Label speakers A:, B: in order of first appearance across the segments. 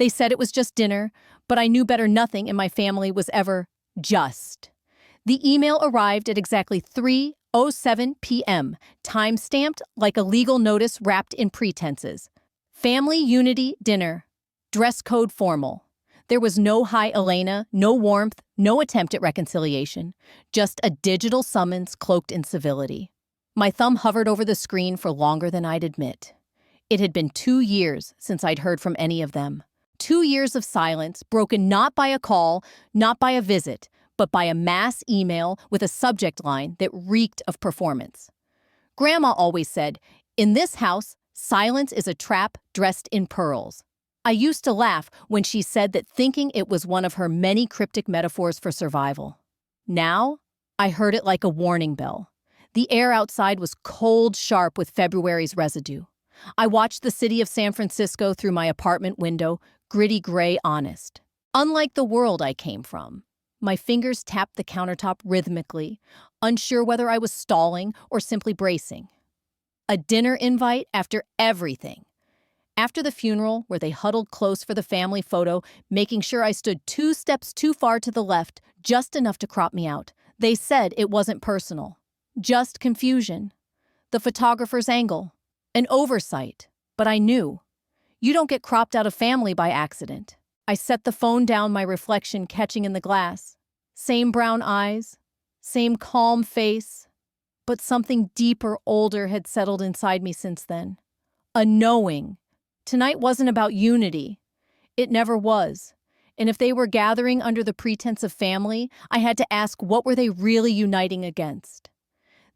A: They said it was just dinner, but I knew better. Nothing in my family was ever just. The email arrived at exactly 3:07 p.m., time-stamped like a legal notice wrapped in pretenses. Family unity dinner. Dress code formal. There was no hi Elena, no warmth, no attempt at reconciliation. Just a digital summons cloaked in civility. My thumb hovered over the screen for longer than I'd admit. It had been 2 years since I'd heard from any of them. 2 years of silence, broken not by a call, not by a visit, but by a mass email with a subject line that reeked of performance. Grandma always said, "In this house, silence is a trap dressed in pearls." I used to laugh when she said that, thinking it was one of her many cryptic metaphors for survival. Now, I heard it like a warning bell. The air outside was cold, sharp with February's residue. I watched the city of San Francisco through my apartment window, gritty gray honest. Unlike the world I came from. My fingers tapped the countertop rhythmically, unsure whether I was stalling or simply bracing. A dinner invite after everything. After the funeral, where they huddled close for the family photo, making sure I stood 2 steps too far to the left, just enough to crop me out, they said it wasn't personal. Just confusion. The photographer's angle. An oversight. But I knew. You don't get cropped out of family by accident. I set the phone down, my reflection catching in the glass. Same brown eyes. Same calm face. But something deeper, older had settled inside me since then. A knowing. Tonight wasn't about unity. It never was. And if they were gathering under the pretense of family, I had to ask, what were they really uniting against?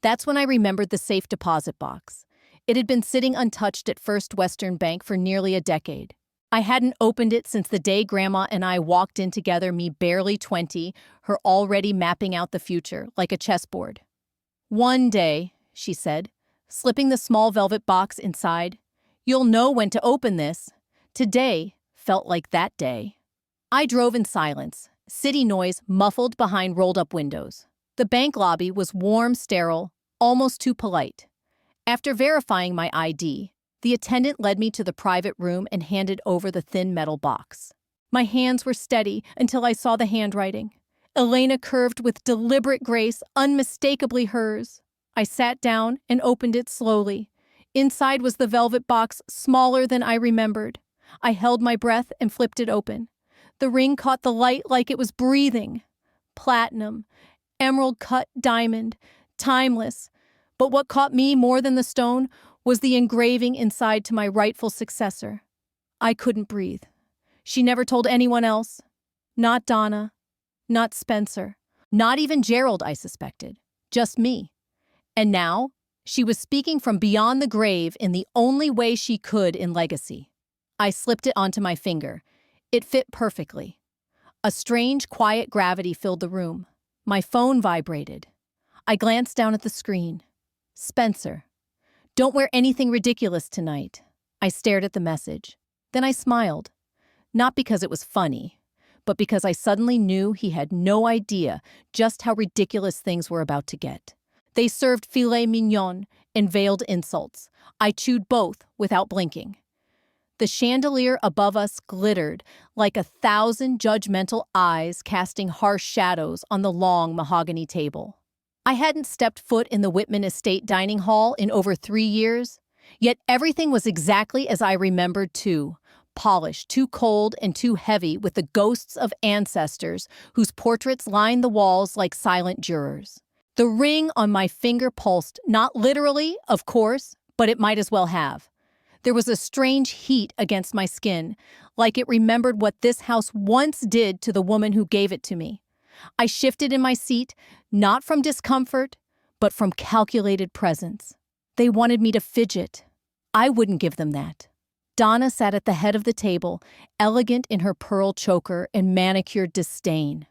A: That's when I remembered the safe deposit box. It had been sitting untouched at First Western Bank for nearly a decade. I hadn't opened it since the day Grandma and I walked in together, me barely 20, her already mapping out the future like a chessboard. "One day," she said, slipping the small velvet box inside, "you'll know when to open this." Today felt like that day. I drove in silence, city noise muffled behind rolled-up windows. The bank lobby was warm, sterile, almost too polite. After verifying my ID, the attendant led me to the private room and handed over the thin metal box. My hands were steady until I saw the handwriting. Elena curved with deliberate grace, unmistakably hers. I sat down and opened it slowly. Inside was the velvet box, smaller than I remembered. I held my breath and flipped it open. The ring caught the light like it was breathing. Platinum, emerald-cut diamond, timeless. But what caught me more than the stone was the engraving inside to my rightful successor. I couldn't breathe. She never told anyone else. Not Donna. Not Spencer. Not even Gerald, I suspected. Just me. And now, she was speaking from beyond the grave in the only way she could in legacy. I slipped it onto my finger. It fit perfectly. A strange, quiet gravity filled the room. My phone vibrated. I glanced down at the screen. Spencer. "Don't wear anything ridiculous tonight." I stared at the message. Then I smiled. Not because it was funny, but because I suddenly knew he had no idea just how ridiculous things were about to get. They served filet mignon and veiled insults. I chewed both without blinking. The chandelier above us glittered like 1,000 judgmental eyes casting harsh shadows on the long mahogany table. I hadn't stepped foot in the Whitman Estate dining hall in over 3 years, yet everything was exactly as I remembered too, polished, too cold and too heavy with the ghosts of ancestors whose portraits lined the walls like silent jurors. The ring on my finger pulsed, not literally, of course, but it might as well have. There was a strange heat against my skin, like it remembered what this house once did to the woman who gave it to me. I shifted in my seat, not from discomfort, but from calculated presence. They wanted me to fidget. I wouldn't give them that. Donna sat at the head of the table, elegant in her pearl choker and manicured disdain.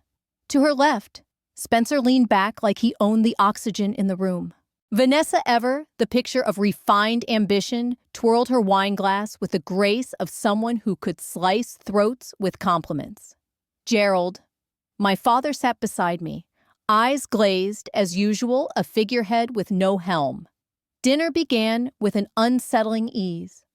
A: To her left, Spencer leaned back like he owned the oxygen in the room. Vanessa Ever, the picture of refined ambition, twirled her wine glass with the grace of someone who could slice throats with compliments. Gerald, my father, sat beside me, eyes glazed, as usual, a figurehead with no helm. Dinner began with an unsettling ease.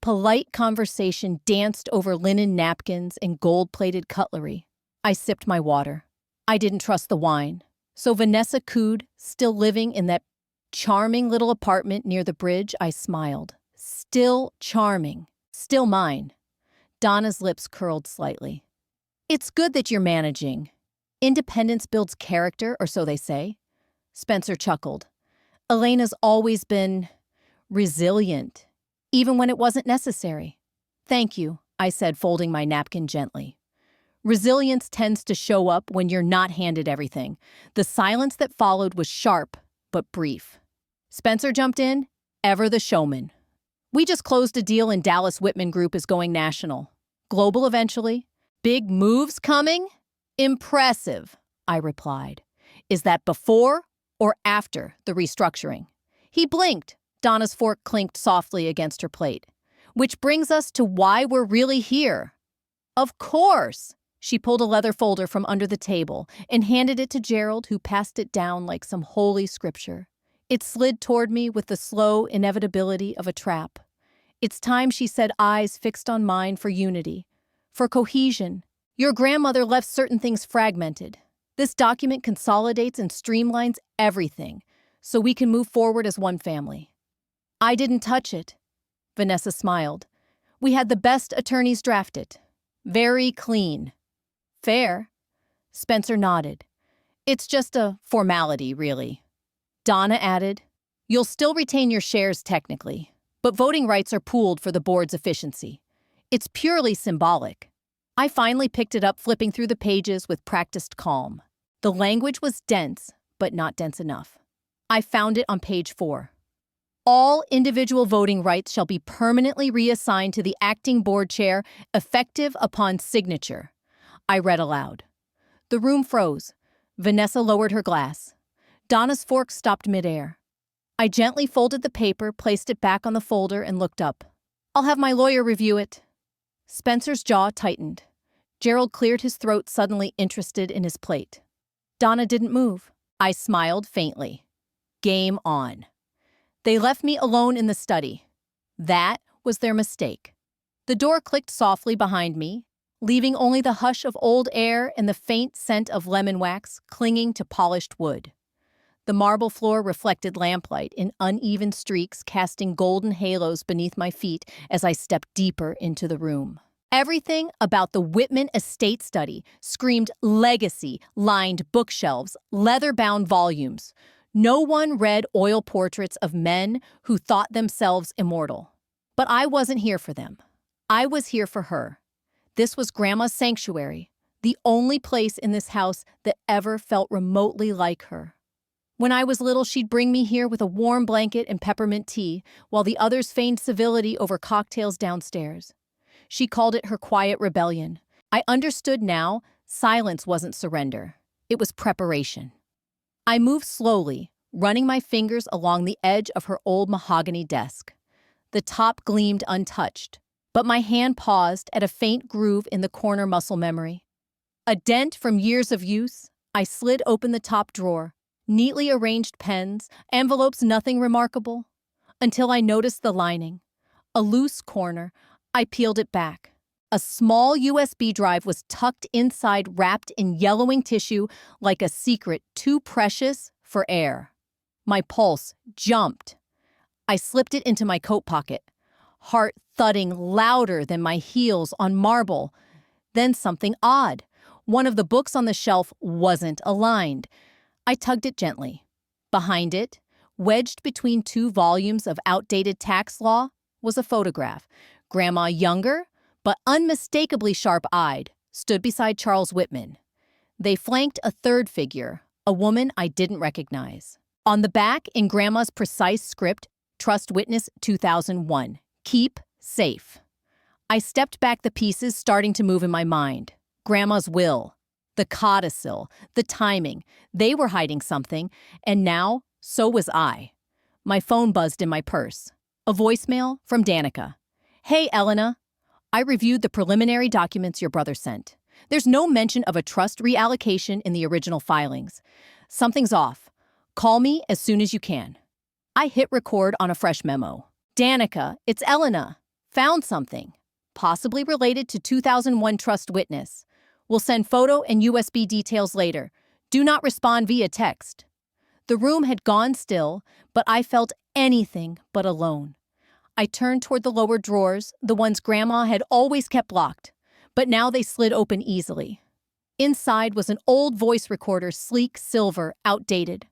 A: Polite conversation danced over linen napkins and gold-plated cutlery. I sipped my water. I didn't trust the wine. So Vanessa cooed, still living in that charming little apartment near the bridge. I smiled. Still charming. Still mine. Donna's lips curled slightly. It's good that you're managing. Independence builds character, or so they say. Spencer chuckled. Elena's always been resilient, even when it wasn't necessary. Thank you, I said, folding my napkin gently. Resilience tends to show up when you're not handed everything. The silence that followed was sharp, but brief. Spencer jumped in, ever the showman. We just closed a deal and Dallas Whitman Group is going national. Global eventually. Big moves coming? Impressive, I replied. Is that before or after the restructuring? He blinked. Donna's fork clinked softly against her plate. Which brings us to why we're really here. Of course! She pulled a leather folder from under the table and handed it to Gerald, who passed it down like some holy scripture. It slid toward me with the slow inevitability of a trap. It's time, she said, eyes fixed on mine, for unity, for cohesion. Your grandmother left certain things fragmented. This document consolidates and streamlines everything so we can move forward as one family. I didn't touch it. Vanessa smiled. We had the best attorneys draft it. Very clean. Fair. Spencer nodded. It's just a formality, really. Donna added, you'll still retain your shares technically, but voting rights are pooled for the board's efficiency. It's purely symbolic. I finally picked it up, flipping through the pages with practiced calm. The language was dense, but not dense enough. I found it on page 4. All individual voting rights shall be permanently reassigned to the acting board chair, effective upon signature. I read aloud. The room froze. Vanessa lowered her glass. Donna's fork stopped midair. I gently folded the paper, placed it back on the folder, and looked up. I'll have my lawyer review it. Spencer's jaw tightened. Gerald cleared his throat, suddenly interested in his plate. Donna didn't move. I smiled faintly. Game on. They left me alone in the study. That was their mistake. The door clicked softly behind me, leaving only the hush of old air and the faint scent of lemon wax clinging to polished wood. The marble floor reflected lamplight in uneven streaks, casting golden halos beneath my feet as I stepped deeper into the room. Everything about the Whitman estate study screamed legacy, lined bookshelves, leather-bound volumes. No one read oil portraits of men who thought themselves immortal. But I wasn't here for them. I was here for her. This was Grandma's sanctuary, the only place in this house that ever felt remotely like her. When I was little, she'd bring me here with a warm blanket and peppermint tea, while the others feigned civility over cocktails downstairs. She called it her quiet rebellion. I understood now, silence wasn't surrender. It was preparation. I moved slowly, running my fingers along the edge of her old mahogany desk. The top gleamed untouched, but my hand paused at a faint groove in the corner muscle memory. A dent from years of use. I slid open the top drawer. Neatly arranged pens, envelopes, nothing remarkable. Until I noticed the lining. A loose corner. I peeled it back. A small USB drive was tucked inside, wrapped in yellowing tissue like a secret too precious for air. My pulse jumped. I slipped it into my coat pocket, heart thudding louder than my heels on marble. Then something odd. One of the books on the shelf wasn't aligned. I tugged it gently. Behind it, wedged between 2 volumes of outdated tax law, was a photograph. Grandma, younger, but unmistakably sharp-eyed, stood beside Charles Whitman. They flanked a third figure, a woman I didn't recognize. On the back, in Grandma's precise script, Trust Witness 2001, keep safe. I stepped back, the pieces starting to move in my mind. Grandma's will. The codicil, the timing, they were hiding something, and now, so was I. My phone buzzed in my purse. A voicemail from Danica. Hey, Elena. I reviewed the preliminary documents your brother sent. There's no mention of a trust reallocation in the original filings. Something's off. Call me as soon as you can. I hit record on a fresh memo. Danica, it's Elena. Found something, possibly related to 2001 trust witness. We'll send photo and USB details later. Do not respond via text. The room had gone still, but I felt anything but alone. I turned toward the lower drawers, the ones Grandma had always kept locked, but now they slid open easily. Inside was an old voice recorder, sleek, silver, outdated.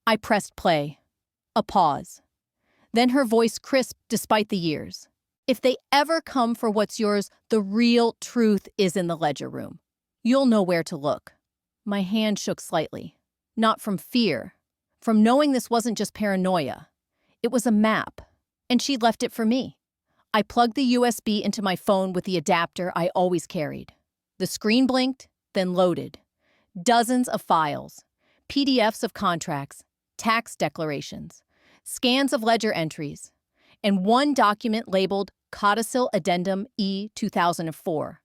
A: I pressed play. A pause. Then her voice crisped despite the years. If they ever come for what's yours, the real truth is in the ledger room. You'll know where to look. My hand shook slightly. Not from fear. From knowing this wasn't just paranoia. It was a map. And she'd left it for me. I plugged the USB into my phone with the adapter I always carried. The screen blinked, then loaded. Dozens of files. PDFs of contracts, tax declarations, scans of ledger entries, and one document labeled Codicil Addendum E 2004.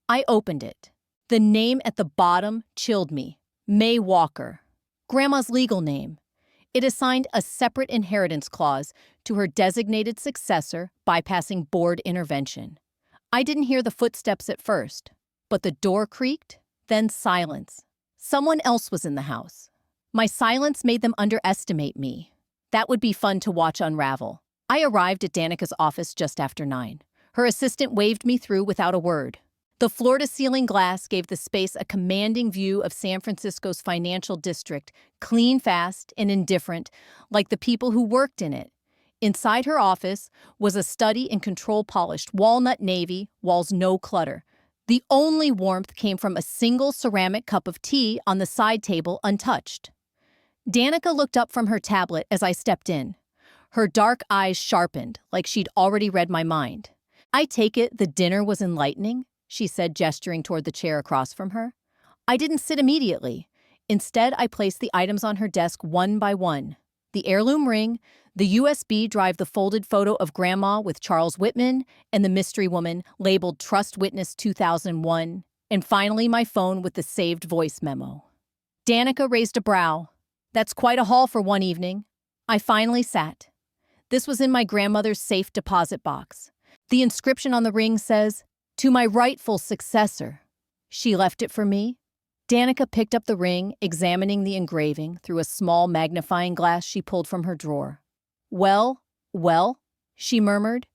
A: I opened it. The name at the bottom chilled me. May Walker. Grandma's legal name. It assigned a separate inheritance clause to her designated successor, bypassing board intervention. I didn't hear the footsteps at first, but the door creaked, then silence. Someone else was in the house. My silence made them underestimate me. That would be fun to watch unravel. I arrived at Danica's office just after 9. Her assistant waved me through without a word. The floor-to-ceiling glass gave the space a commanding view of San Francisco's financial district, clean, fast, and indifferent, like the people who worked in it. Inside her office was a study in control-polished walnut navy, walls no clutter. The only warmth came from a single ceramic cup of tea on the side table untouched. Danica looked up from her tablet as I stepped in. Her dark eyes sharpened, like she'd already read my mind. "I take it the dinner was enlightening?" she said, gesturing toward the chair across from her. I didn't sit immediately. Instead, I placed the items on her desk one by one. The heirloom ring, the USB drive, the folded photo of Grandma with Charles Whitman, and the mystery woman labeled Trust Witness 2001, and finally my phone with the saved voice memo. Danica raised a brow. "That's quite a haul for one evening." I finally sat. This was in my grandmother's safe deposit box. The inscription on the ring says, "To my rightful successor." She left it for me. Danica picked up the ring, examining the engraving through a small magnifying glass she pulled from her drawer. Well, she murmured.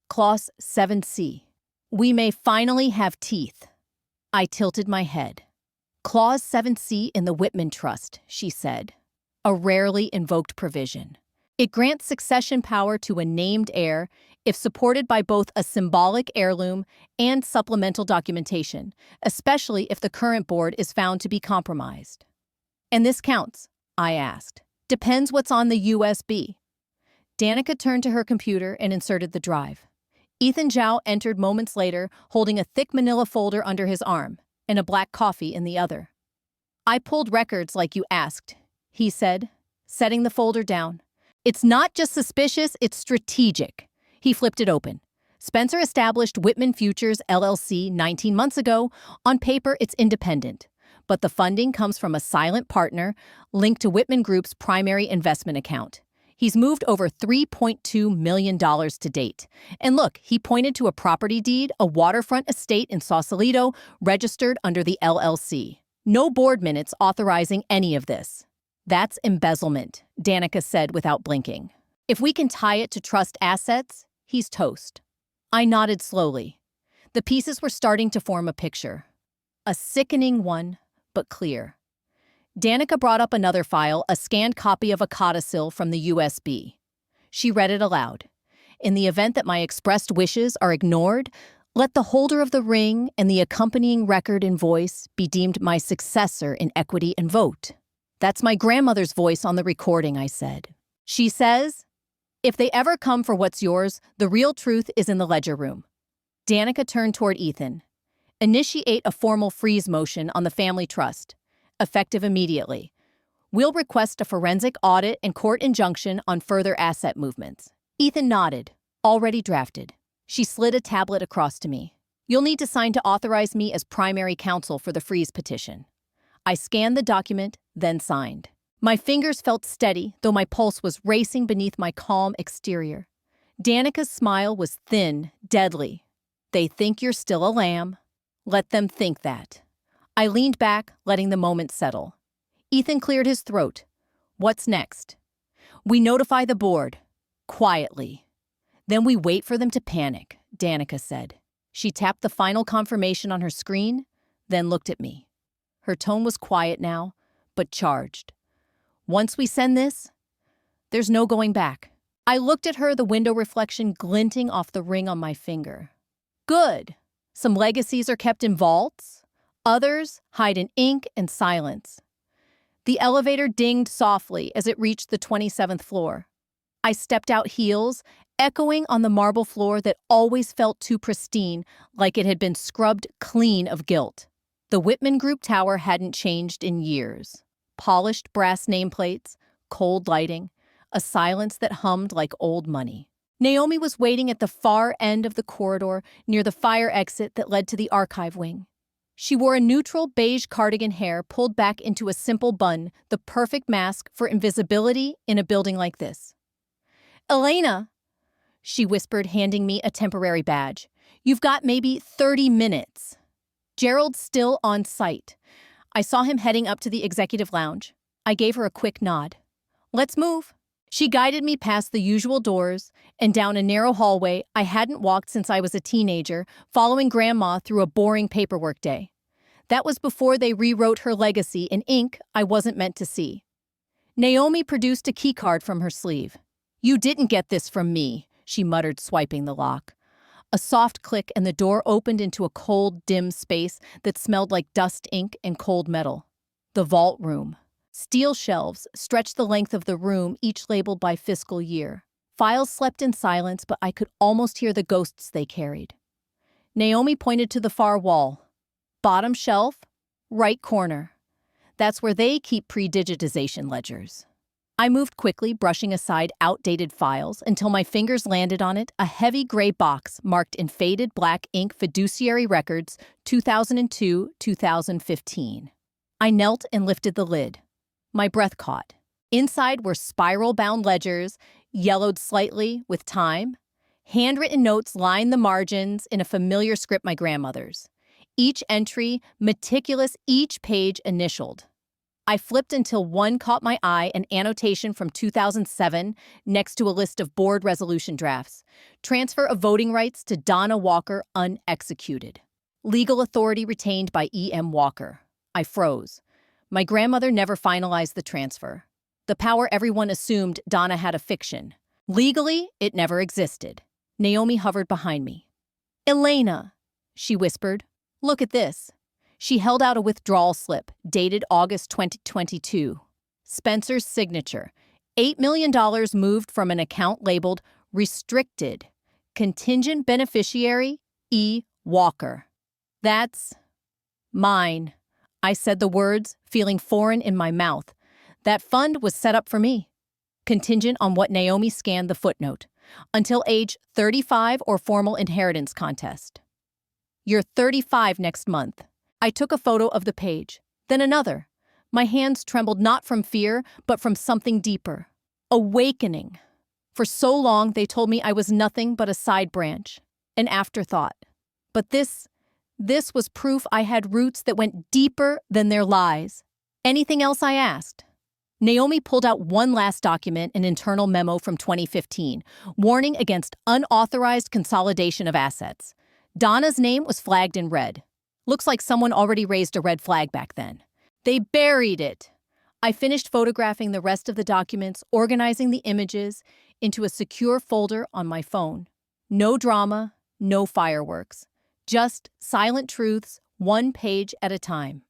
A: "Clause 7C. We may finally have teeth." I tilted my head. "Clause 7C in the Whitman Trust," she said. "A rarely invoked provision. It grants succession power to a named heir if supported by both a symbolic heirloom and supplemental documentation, especially if the current board is found to be compromised." "And this counts?" I asked. "Depends what's on the USB." Danica turned to her computer and inserted the drive. Ethan Zhao entered moments later, holding a thick manila folder under his arm and a black coffee in the other. "I pulled records like you asked," he said, setting the folder down. "It's not just suspicious, it's strategic." He flipped it open. "Spencer established Whitman Futures LLC 19 months ago. On paper, it's independent. But the funding comes from a silent partner linked to Whitman Group's primary investment account. He's moved over $3.2 million to date. And look, he pointed to a property deed, a waterfront estate in Sausalito, registered under the LLC. No board minutes authorizing any of this." "That's embezzlement," Danica said without blinking. "If we can tie it to trust assets, he's toast." I nodded slowly. The pieces were starting to form a picture. A sickening one, but clear. Danica brought up another file, a scanned copy of a codicil from the USB. She read it aloud. "In the event that my expressed wishes are ignored, let the holder of the ring and the accompanying record in voice be deemed my successor in equity and vote." "That's my grandmother's voice on the recording," I said. "She says, if they ever come for what's yours, the real truth is in the ledger room." Danica turned toward Ethan. "Initiate a formal freeze motion on the family trust, effective immediately. We'll request a forensic audit and court injunction on further asset movements." Ethan nodded. "Already drafted." She slid a tablet across to me. "You'll need to sign to authorize me as primary counsel for the freeze petition." I scanned the document, then signed. My fingers felt steady, though my pulse was racing beneath my calm exterior. Danica's smile was thin, deadly. They think you're still a lamb. Let them think that. I leaned back, letting the moment settle. Ethan cleared his throat. What's next? We notify the board. Quietly. Then we wait for them to panic, Danica said. She tapped the final confirmation on her screen, then looked at me. Her tone was quiet now, but charged. Once we send this, there's no going back. I looked at her, the window reflection glinting off the ring on my finger. Good. Some legacies are kept in vaults. Others hide in ink and silence. The elevator dinged softly as it reached the 27th floor. I stepped out heels, echoing on the marble floor that always felt too pristine, like it had been scrubbed clean of guilt. The Whitman Group Tower hadn't changed in years. Polished brass nameplates, cold lighting, a silence that hummed like old money. Naomi was waiting at the far end of the corridor near the fire exit that led to the archive wing. She wore a neutral beige cardigan, hair pulled back into a simple bun, the perfect mask for invisibility in a building like this. Elena, she whispered, handing me a temporary badge. You've got maybe 30 minutes. Gerald's still on site. I saw him heading up to the executive lounge. I gave her a quick nod. Let's move. She guided me past the usual doors and down a narrow hallway I hadn't walked since I was a teenager, following Grandma through a boring paperwork day. That was before they rewrote her legacy in ink I wasn't meant to see. Naomi produced a keycard from her sleeve. You didn't get this from me, she muttered, swiping the lock. A soft click and the door opened into a cold, dim space that smelled like dust ink and cold metal. The vault room. Steel shelves stretched the length of the room, each labeled by fiscal year. Files slept in silence, but I could almost hear the ghosts they carried. Naomi pointed to the far wall. Bottom shelf, right corner. That's where they keep pre-digitization ledgers. I moved quickly, brushing aside outdated files, until my fingers landed on it, a heavy gray box marked in faded black ink Fiduciary Records 2002-2015. I knelt and lifted the lid. My breath caught. Inside were spiral-bound ledgers, yellowed slightly with time. Handwritten notes lined the margins in a familiar script my grandmother's. Each entry meticulous, each page initialed. I flipped until one caught my eye, an annotation from 2007 next to a list of board resolution drafts. Transfer of voting rights to Donna Walker unexecuted. Legal authority retained by E.M. Walker. I froze. My grandmother never finalized the transfer. The power everyone assumed Donna had a fiction. Legally, it never existed. Naomi hovered behind me. Elena, she whispered. Look at this. She held out a withdrawal slip, dated August 2022. Spencer's signature. $8 million moved from an account labeled Restricted. Contingent beneficiary, E. Walker. That's mine. I said the words, feeling foreign in my mouth. That fund was set up for me. Contingent on what Naomi scanned the footnote. Until age 35 or formal inheritance contest. You're 35 next month. I took a photo of the page, then another. My hands trembled not from fear, but from something deeper. Awakening. For so long, they told me I was nothing but a side branch, an afterthought. But this was proof I had roots that went deeper than their lies. Anything else, I asked? Naomi pulled out one last document, an internal memo from 2015, warning against unauthorized consolidation of assets. Donna's name was flagged in red. Looks like someone already raised a red flag back then. They buried it. I finished photographing the rest of the documents, organizing the images into a secure folder on my phone. No drama, no fireworks. Just silent truths, one page at a time.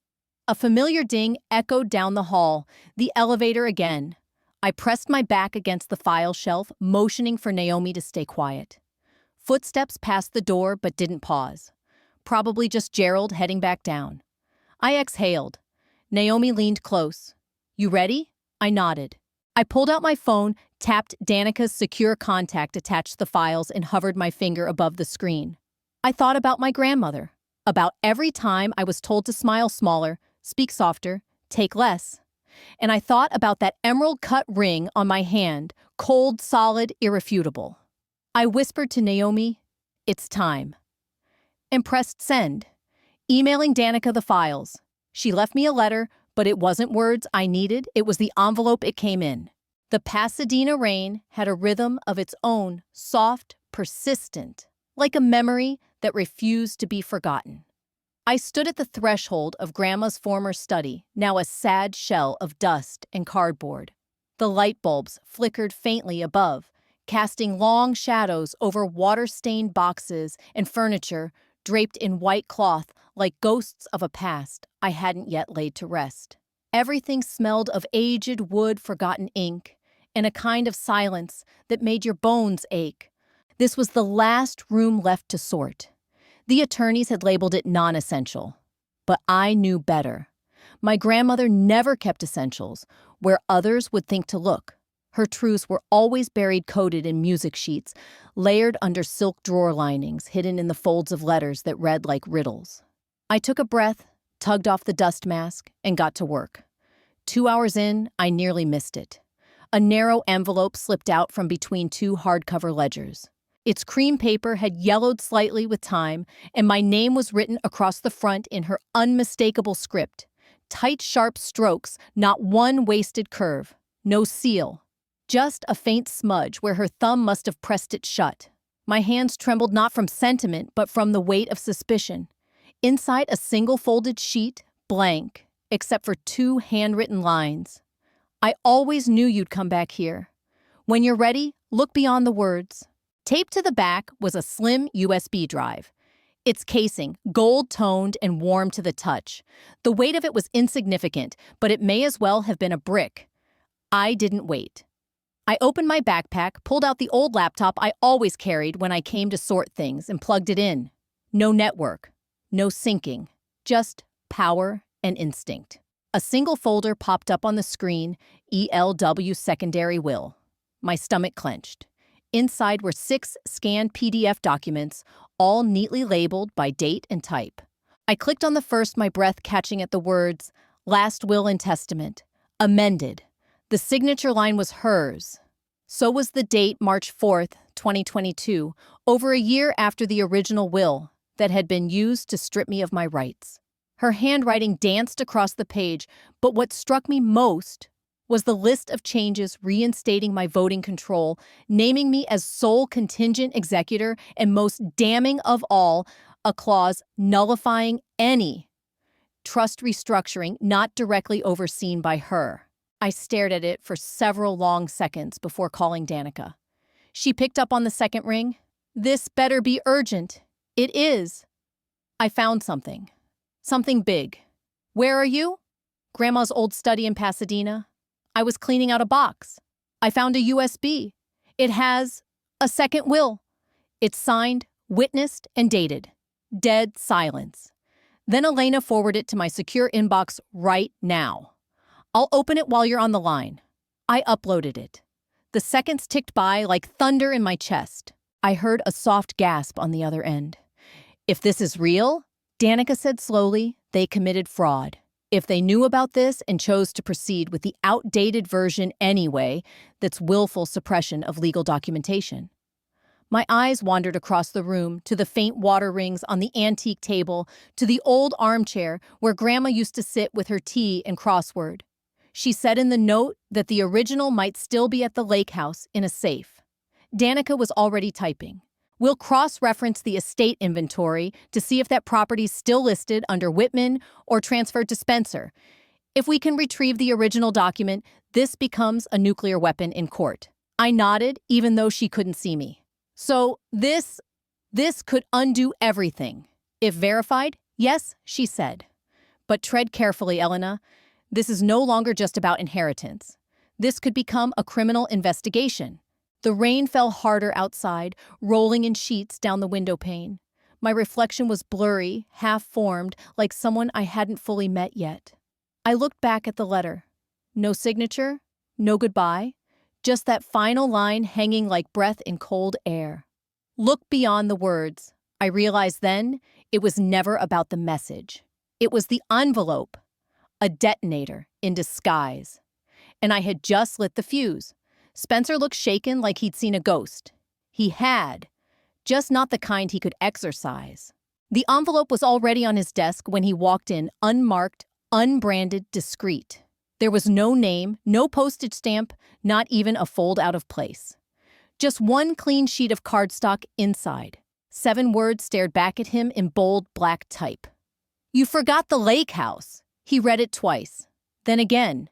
A: A familiar ding echoed down the hall, the elevator again. I pressed my back against the file shelf, motioning for Naomi to stay quiet. Footsteps passed the door but didn't pause. Probably just Gerald heading back down. I exhaled. Naomi leaned close. You ready? I nodded. I pulled out my phone, tapped Danica's secure contact, attached the files, and hovered my finger above the screen. I thought about my grandmother, about every time I was told to smile smaller, speak softer, take less. And I thought about that emerald-cut ring on my hand, cold, solid, irrefutable. I whispered to Naomi, "It's time," and pressed send, emailing Danica the files. She left me a letter, but it wasn't words I needed, it was the envelope it came in. The Pasadena rain had a rhythm of its own, soft, persistent, like a memory that refused to be forgotten. I stood at the threshold of Grandma's former study, now a sad shell of dust and cardboard. The light bulbs flickered faintly above, casting long shadows over water-stained boxes and furniture draped in white cloth like ghosts of a past I hadn't yet laid to rest. Everything smelled of aged wood, forgotten ink, and a kind of silence that made your bones ache. This was the last room left to sort. The attorneys had labeled it non-essential. But I knew better. My grandmother never kept essentials where others would think to look. Her truths were always buried coated in music sheets, layered under silk drawer linings, hidden in the folds of letters that read like riddles. I took a breath, tugged off the dust mask, and got to work. 2 hours in, I nearly missed it. A narrow envelope slipped out from between two hardcover ledgers. Its cream paper had yellowed slightly with time, and my name was written across the front in her unmistakable script. Tight, sharp strokes, not one wasted curve. No seal. Just a faint smudge where her thumb must have pressed it shut. My hands trembled not from sentiment, but from the weight of suspicion. Inside a single folded sheet, blank, except for 2 handwritten lines. I always knew you'd come back here. When you're ready, look beyond the words. Taped to the back was a slim USB drive. Its casing, gold-toned and warm to the touch. The weight of it was insignificant, but it may as well have been a brick. I didn't wait. I opened my backpack, pulled out the old laptop I always carried when I came to sort things, and plugged it in. No network, no syncing, just power and instinct. A single folder popped up on the screen, ELW Secondary Will. My stomach clenched. Inside were 6 scanned PDF documents, all neatly labeled by date and type. I clicked on the first, my breath catching at the words, Last Will and Testament, amended. The signature line was hers. So was the date, March 4th, 2022, over a year after the original will that had been used to strip me of my rights. Her handwriting danced across the page, but what struck me most was the list of changes reinstating my voting control, naming me as sole contingent executor, and most damning of all, a clause nullifying any trust restructuring not directly overseen by her. I stared at it for several long seconds before calling Danica. She picked up on the second ring. "This better be urgent." "It is." "I found something. Something big." "Where are you?" "Grandma's old study in Pasadena." "I was cleaning out a box. I found a USB. It has a second will. It's signed, witnessed, and dated." Dead silence. Then Elena forwarded it to my secure inbox right now. "I'll open it while you're on the line." I uploaded it. The seconds ticked by like thunder in my chest. I heard a soft gasp on the other end. "If this is real," Danica said slowly, "they committed fraud. If they knew about this and chose to proceed with the outdated version anyway, that's willful suppression of legal documentation." My eyes wandered across the room to the faint water rings on the antique table, to the old armchair where Grandma used to sit with her tea and crossword. She said in the note that the original might still be at the lake house in a safe. Danica was already typing. "We'll cross-reference the estate inventory to see if that property's still listed under Whitman or transferred to Spencer. If we can retrieve the original document, this becomes a nuclear weapon in court." I nodded, even though she couldn't see me. "So this could undo everything. If verified?" "Yes," she said. "But tread carefully, Elena. This is no longer just about inheritance. This could become a criminal investigation." The rain fell harder outside, rolling in sheets down the window pane. My reflection was blurry, half-formed, like someone I hadn't fully met yet. I looked back at the letter. No signature, no goodbye, just that final line hanging like breath in cold air. Look beyond the words. I realized then it was never about the message. It was the envelope, a detonator in disguise. And I had just lit the fuse. Spencer looked shaken like he'd seen a ghost. He had, just not the kind he could exercise. The envelope was already on his desk when he walked in, unmarked, unbranded, discreet. There was no name, no postage stamp, not even a fold out of place. Just one clean sheet of cardstock inside. 7 words stared back at him in bold black type. "You forgot the lake house." He read it twice. Then again.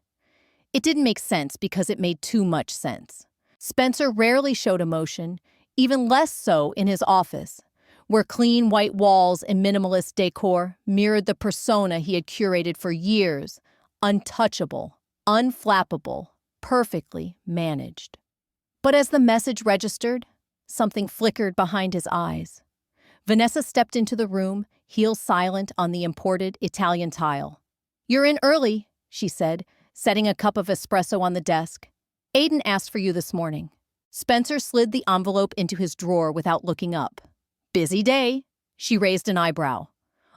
A: It didn't make sense because it made too much sense. Spencer rarely showed emotion, even less so in his office, where clean white walls and minimalist decor mirrored the persona he had curated for years, untouchable, unflappable, perfectly managed. But as the message registered, something flickered behind his eyes. Vanessa stepped into the room, heels silent on the imported Italian tile. "You're in early," she said, setting a cup of espresso on the desk. "Aiden asked for you this morning." Spencer slid the envelope into his drawer without looking up. "Busy day." She raised an eyebrow.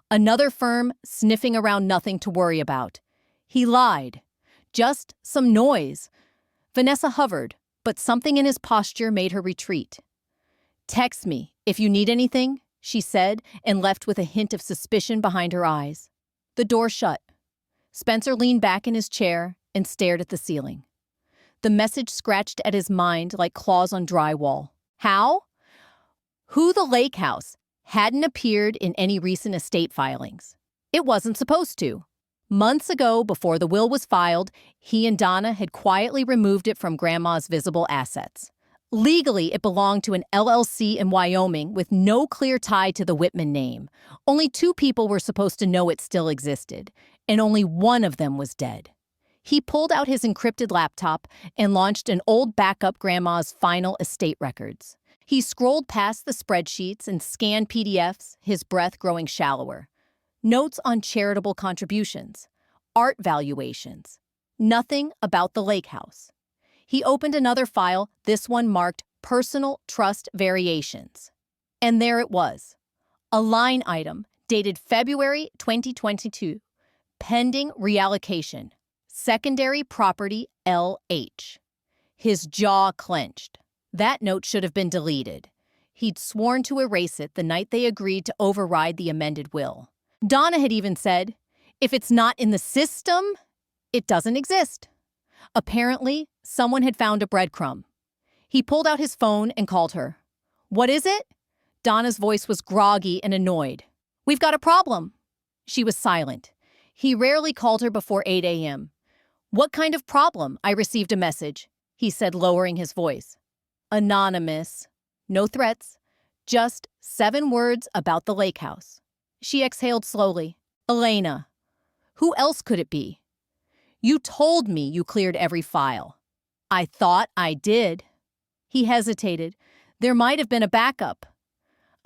A: Another firm sniffing around nothing to worry about. He lied. Just some noise. Vanessa hovered, but something in his posture made her retreat. "Text me if you need anything," she said, and left with a hint of suspicion behind her eyes. The door shut. Spencer leaned back in his chair and stared at the ceiling. The message scratched at his mind like claws on drywall. How? Who the lake house hadn't appeared in any recent estate filings. It wasn't supposed to. Months ago, before the will was filed, he and Donna had quietly removed it from Grandma's visible assets. Legally, it belonged to an LLC in Wyoming with no clear tie to the Whitman name. Only 2 people were supposed to know it still existed, and only one of them was dead. He pulled out his encrypted laptop and launched an old backup Grandma's final estate records. He scrolled past the spreadsheets and scanned PDFs, his breath growing shallower. Notes on charitable contributions, art valuations. Nothing about the lake house. He opened another file, this one marked Personal Trust Variations. And there it was. A line item dated February 2022. Pending reallocation. Secondary property LH. His jaw clenched. That note should have been deleted. He'd sworn to erase it the night they agreed to override the amended will. Donna had even said, if it's not in the system, it doesn't exist. Apparently, someone had found a breadcrumb. He pulled out his phone and called her. "What is it?" Donna's voice was groggy and annoyed. "We've got a problem." She was silent. He rarely called her before 8 a.m. "What kind of problem?" I received a message, he said, lowering his voice. Anonymous. No threats. Just 7 words about the lake house. She exhaled slowly. "Elena. Who else could it be? You told me you cleared every file." "I thought I did." He hesitated. "There might have been a backup."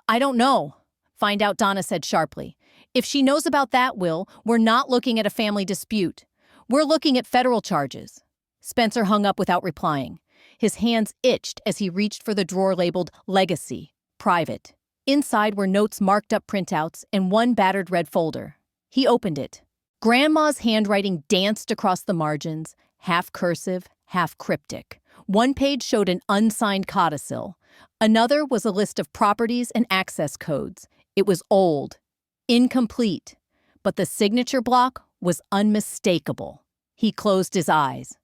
A: "I don't know." "Find out," Donna said sharply. "If she knows about that will, we're not looking at a family dispute. We're looking at federal charges." Spencer hung up without replying. His hands itched as he reached for the drawer labeled Legacy, Private. Inside were notes, marked up printouts, and one battered red folder. He opened it. Grandma's handwriting danced across the margins, half cursive, half cryptic. One page showed an unsigned codicil. Another was a list of properties and access codes. It was old, incomplete, but the signature block was unmistakable. He closed his eyes.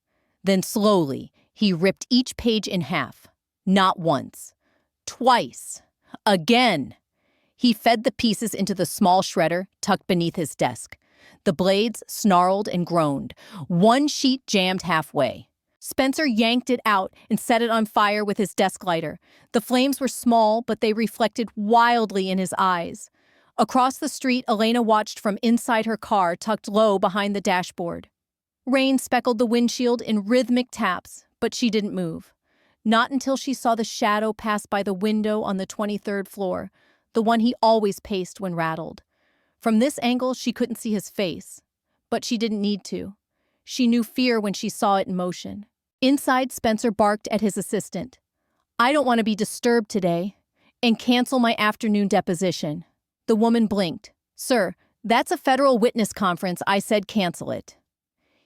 A: Then slowly, he ripped each page in half. Not once. Twice. Again. He fed the pieces into the small shredder tucked beneath his desk. The blades snarled and groaned. One sheet jammed halfway. Spencer yanked it out and set it on fire with his desk lighter. The flames were small, but they reflected wildly in his eyes. Across the street, Elena watched from inside her car, tucked low behind the dashboard. Rain speckled the windshield in rhythmic taps, but she didn't move. Not until she saw the shadow pass by the window on the 23rd floor, the one he always paced when rattled. From this angle, she couldn't see his face, but she didn't need to. She knew fear when she saw it in motion. Inside, Spencer barked at his assistant. "I don't want to be disturbed today, and cancel my afternoon deposition." The woman blinked. "Sir, that's a federal witness conference. I said cancel it."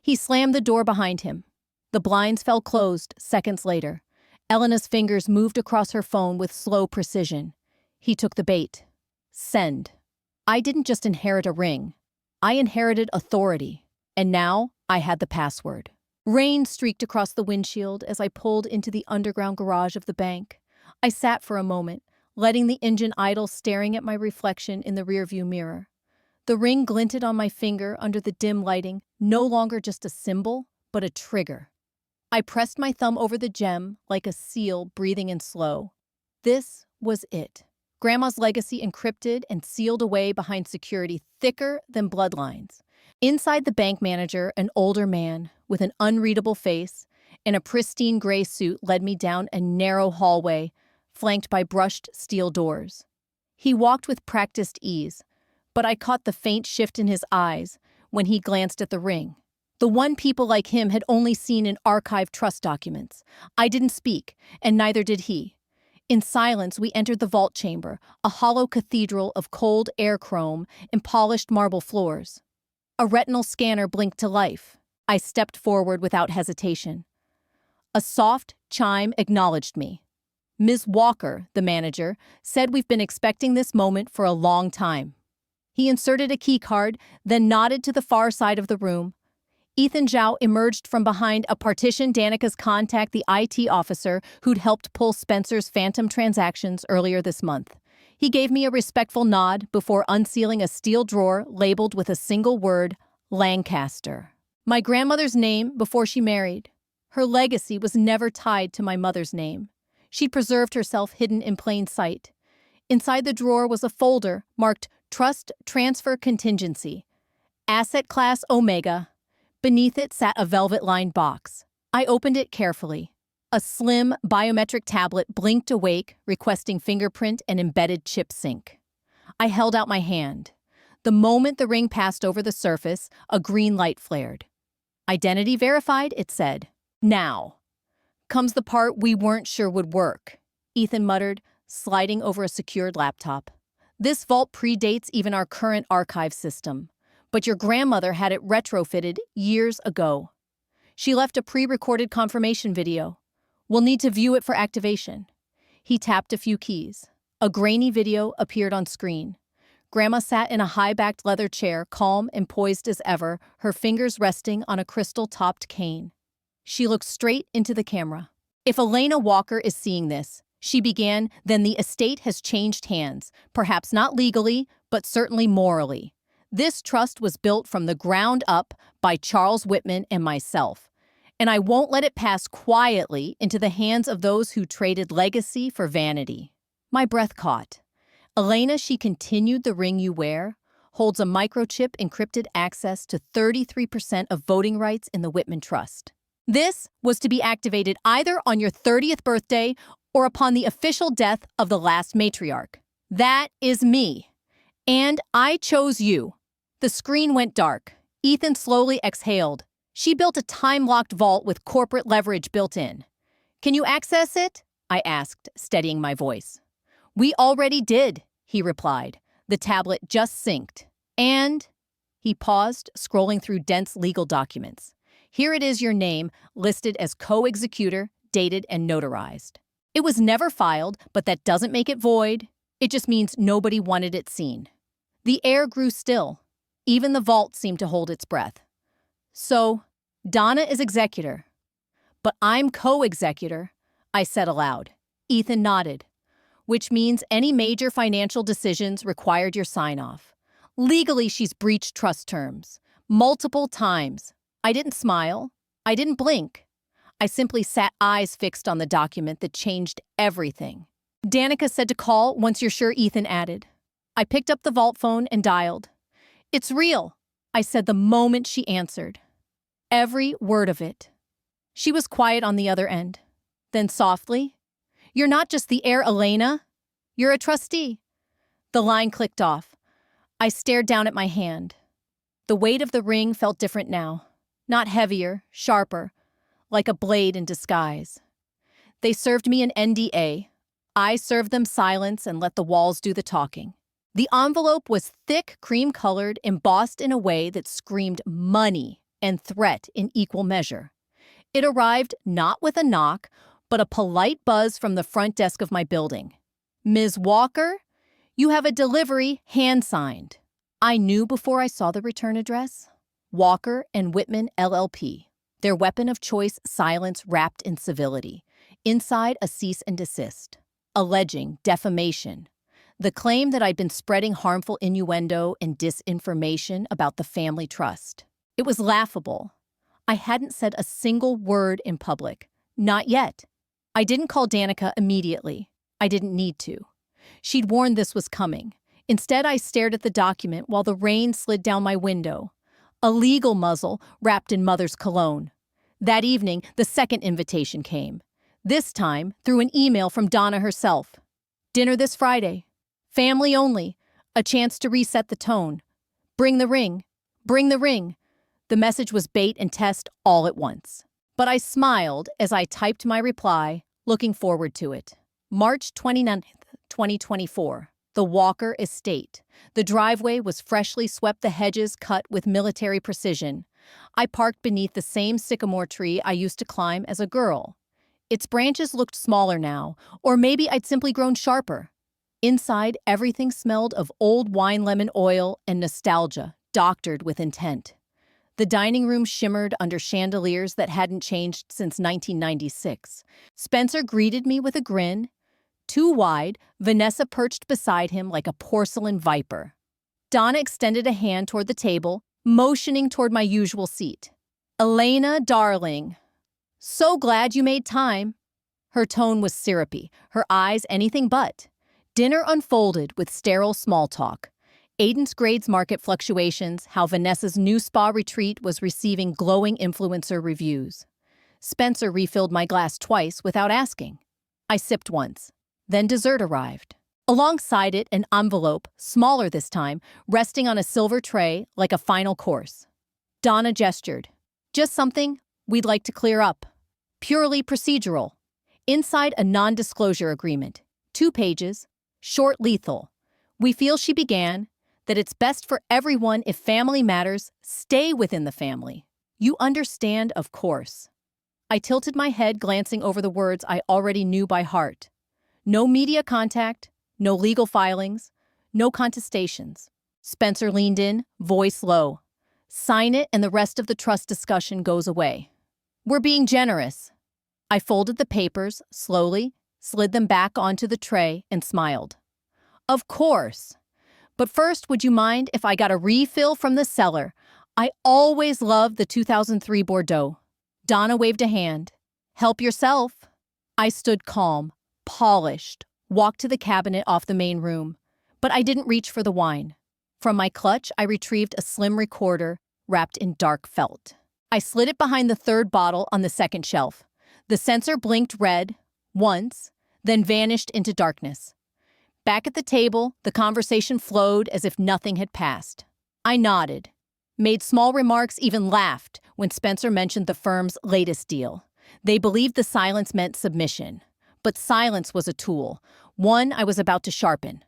A: He slammed the door behind him. The blinds fell closed seconds later. Elena's fingers moved across her phone with slow precision. He took the bait. Send. I didn't just inherit a ring. I inherited authority. And now I had the password. Rain streaked across the windshield as I pulled into the underground garage of the bank. I sat for a moment, letting the engine idle, staring at my reflection in the rearview mirror. The ring glinted on my finger under the dim lighting, no longer just a symbol, but a trigger. I pressed my thumb over the gem like a seal breathing in slow. This was it. Grandma's legacy encrypted and sealed away behind security thicker than bloodlines. Inside, the bank manager, an older man with an unreadable face and a pristine gray suit, led me down a narrow hallway flanked by brushed steel doors. He walked with practiced ease, but I caught the faint shift in his eyes when he glanced at the ring. The one people like him had only seen in archived trust documents. I didn't speak, and neither did he. In silence, we entered the vault chamber, a hollow cathedral of cold air chrome and polished marble floors. A retinal scanner blinked to life. I stepped forward without hesitation. A soft chime acknowledged me. Ms. Walker, the manager, said we've been expecting this moment for a long time. He inserted a key card, then nodded to the far side of the room. Ethan Zhao emerged from behind a partition. Danica's contact, the IT officer who'd helped pull Spencer's phantom transactions earlier this month. He gave me a respectful nod before unsealing a steel drawer labeled with a single word, Lancaster. My grandmother's name before she married. Her legacy was never tied to my mother's name. She preserved herself hidden in plain sight. Inside the drawer was a folder marked Trust Transfer Contingency, Asset Class Omega. Beneath it sat a velvet-lined box. I opened it carefully. A slim, biometric tablet blinked awake, requesting fingerprint and embedded chip sync. I held out my hand. The moment the ring passed over the surface, a green light flared. Identity verified, it said. Now comes the part we weren't sure would work, Ethan muttered, sliding over a secured laptop. This vault predates even our current archive system, but your grandmother had it retrofitted years ago. She left a pre-recorded confirmation video. We'll need to view it for activation. He tapped a few keys. A grainy video appeared on screen. Grandma sat in a high-backed leather chair, calm and poised as ever, her fingers resting on a crystal-topped cane. She looked straight into the camera. If Elena Walker is seeing this, she began, then the estate has changed hands, perhaps not legally, but certainly morally. This trust was built from the ground up by Charles Whitman and myself, and I won't let it pass quietly into the hands of those who traded legacy for vanity. My breath caught. Elena, she continued, the ring you wear holds a microchip encrypted access to 33% of voting rights in the Whitman Trust. This was to be activated either on your 30th birthday or upon the official death of the last matriarch. That is me. And I chose you. The screen went dark. Ethan slowly exhaled. She built a time-locked vault with corporate leverage built in. Can you access it? I asked, steadying my voice. We already did, he replied. The tablet just synced. And he paused, scrolling through dense legal documents. Here it is, your name, listed as co-executor, dated and notarized. It was never filed, but that doesn't make it void. It just means nobody wanted it seen. The air grew still. Even the vault seemed to hold its breath. So, Donna is executor. But I'm co-executor, I said aloud. Ethan nodded. Which means any major financial decisions required your sign-off. Legally, she's breached trust terms. Multiple times. I didn't smile. I didn't blink. I simply sat, eyes fixed on the document that changed everything. Danica said to call once you're sure, Ethan added. I picked up the vault phone and dialed. It's real, I said the moment she answered. Every word of it. She was quiet on the other end. Then softly, you're not just the heir, Elena. You're a trustee. The line clicked off. I stared down at my hand. The weight of the ring felt different now. Not heavier, sharper, like a blade in disguise. They served me an NDA. I served them silence and let the walls do the talking. The envelope was thick, cream-colored, embossed in a way that screamed money and threat in equal measure. It arrived not with a knock, but a polite buzz from the front desk of my building. "Ms. Walker, you have a delivery hand-signed." I knew before I saw the return address. Walker and Whitman, LLP. Their weapon of choice, silence wrapped in civility. Inside, a cease and desist. Alleging defamation. The claim that I'd been spreading harmful innuendo and disinformation about the family trust. It was laughable. I hadn't said a single word in public. Not yet. I didn't call Danica immediately. I didn't need to. She'd warned this was coming. Instead, I stared at the document while the rain slid down my window. A legal muzzle wrapped in mother's cologne. That evening, the second invitation came. This time, through an email from Donna herself. "Dinner this Friday. Family only. A chance to reset the tone. Bring the ring. Bring the ring." The message was bait and test all at once. But I smiled as I typed my reply, looking forward to it. March 29th, 2024. The Walker Estate. The driveway was freshly swept, the hedges cut with military precision. I parked beneath the same sycamore tree I used to climb as a girl. Its branches looked smaller now, or maybe I'd simply grown sharper. Inside, everything smelled of old wine lemon oil and nostalgia, doctored with intent. The dining room shimmered under chandeliers that hadn't changed since 1996. Spencer greeted me with a grin. Too wide, Vanessa perched beside him like a porcelain viper. Donna extended a hand toward the table, motioning toward my usual seat. "Elena, darling, so glad you made time." Her tone was syrupy, her eyes anything but. Dinner unfolded with sterile small talk. Aiden's grades market fluctuations, how Vanessa's new spa retreat was receiving glowing influencer reviews. Spencer refilled my glass twice without asking. I sipped once. Then dessert arrived. Alongside it, an envelope, smaller this time, resting on a silver tray like a final course. Donna gestured. "Just something we'd like to clear up. Purely procedural." Inside, a non-disclosure agreement. 2 pages. Short, lethal. "We feel," she began, "that it's best for everyone if family matters stay within the family. You understand, of course." I tilted my head, glancing over the words I already knew by heart. No media contact, no legal filings, no contestations. Spencer leaned in, voice low. "Sign it and the rest of the trust discussion goes away. We're being generous." I folded the papers, slowly, slid them back onto the tray, and smiled. "Of course. But first, would you mind if I got a refill from the cellar? I always loved the 2003 Bordeaux." Donna waved a hand. "Help yourself." I stood calm, polished, walked to the cabinet off the main room. But I didn't reach for the wine. From my clutch, I retrieved a slim recorder wrapped in dark felt. I slid it behind the third bottle on the second shelf. The sensor blinked red, once, then vanished into darkness. Back at the table, the conversation flowed as if nothing had passed. I nodded, made small remarks, even laughed when Spencer mentioned the firm's latest deal. They believed the silence meant submission. But silence was a tool, one I was about to sharpen.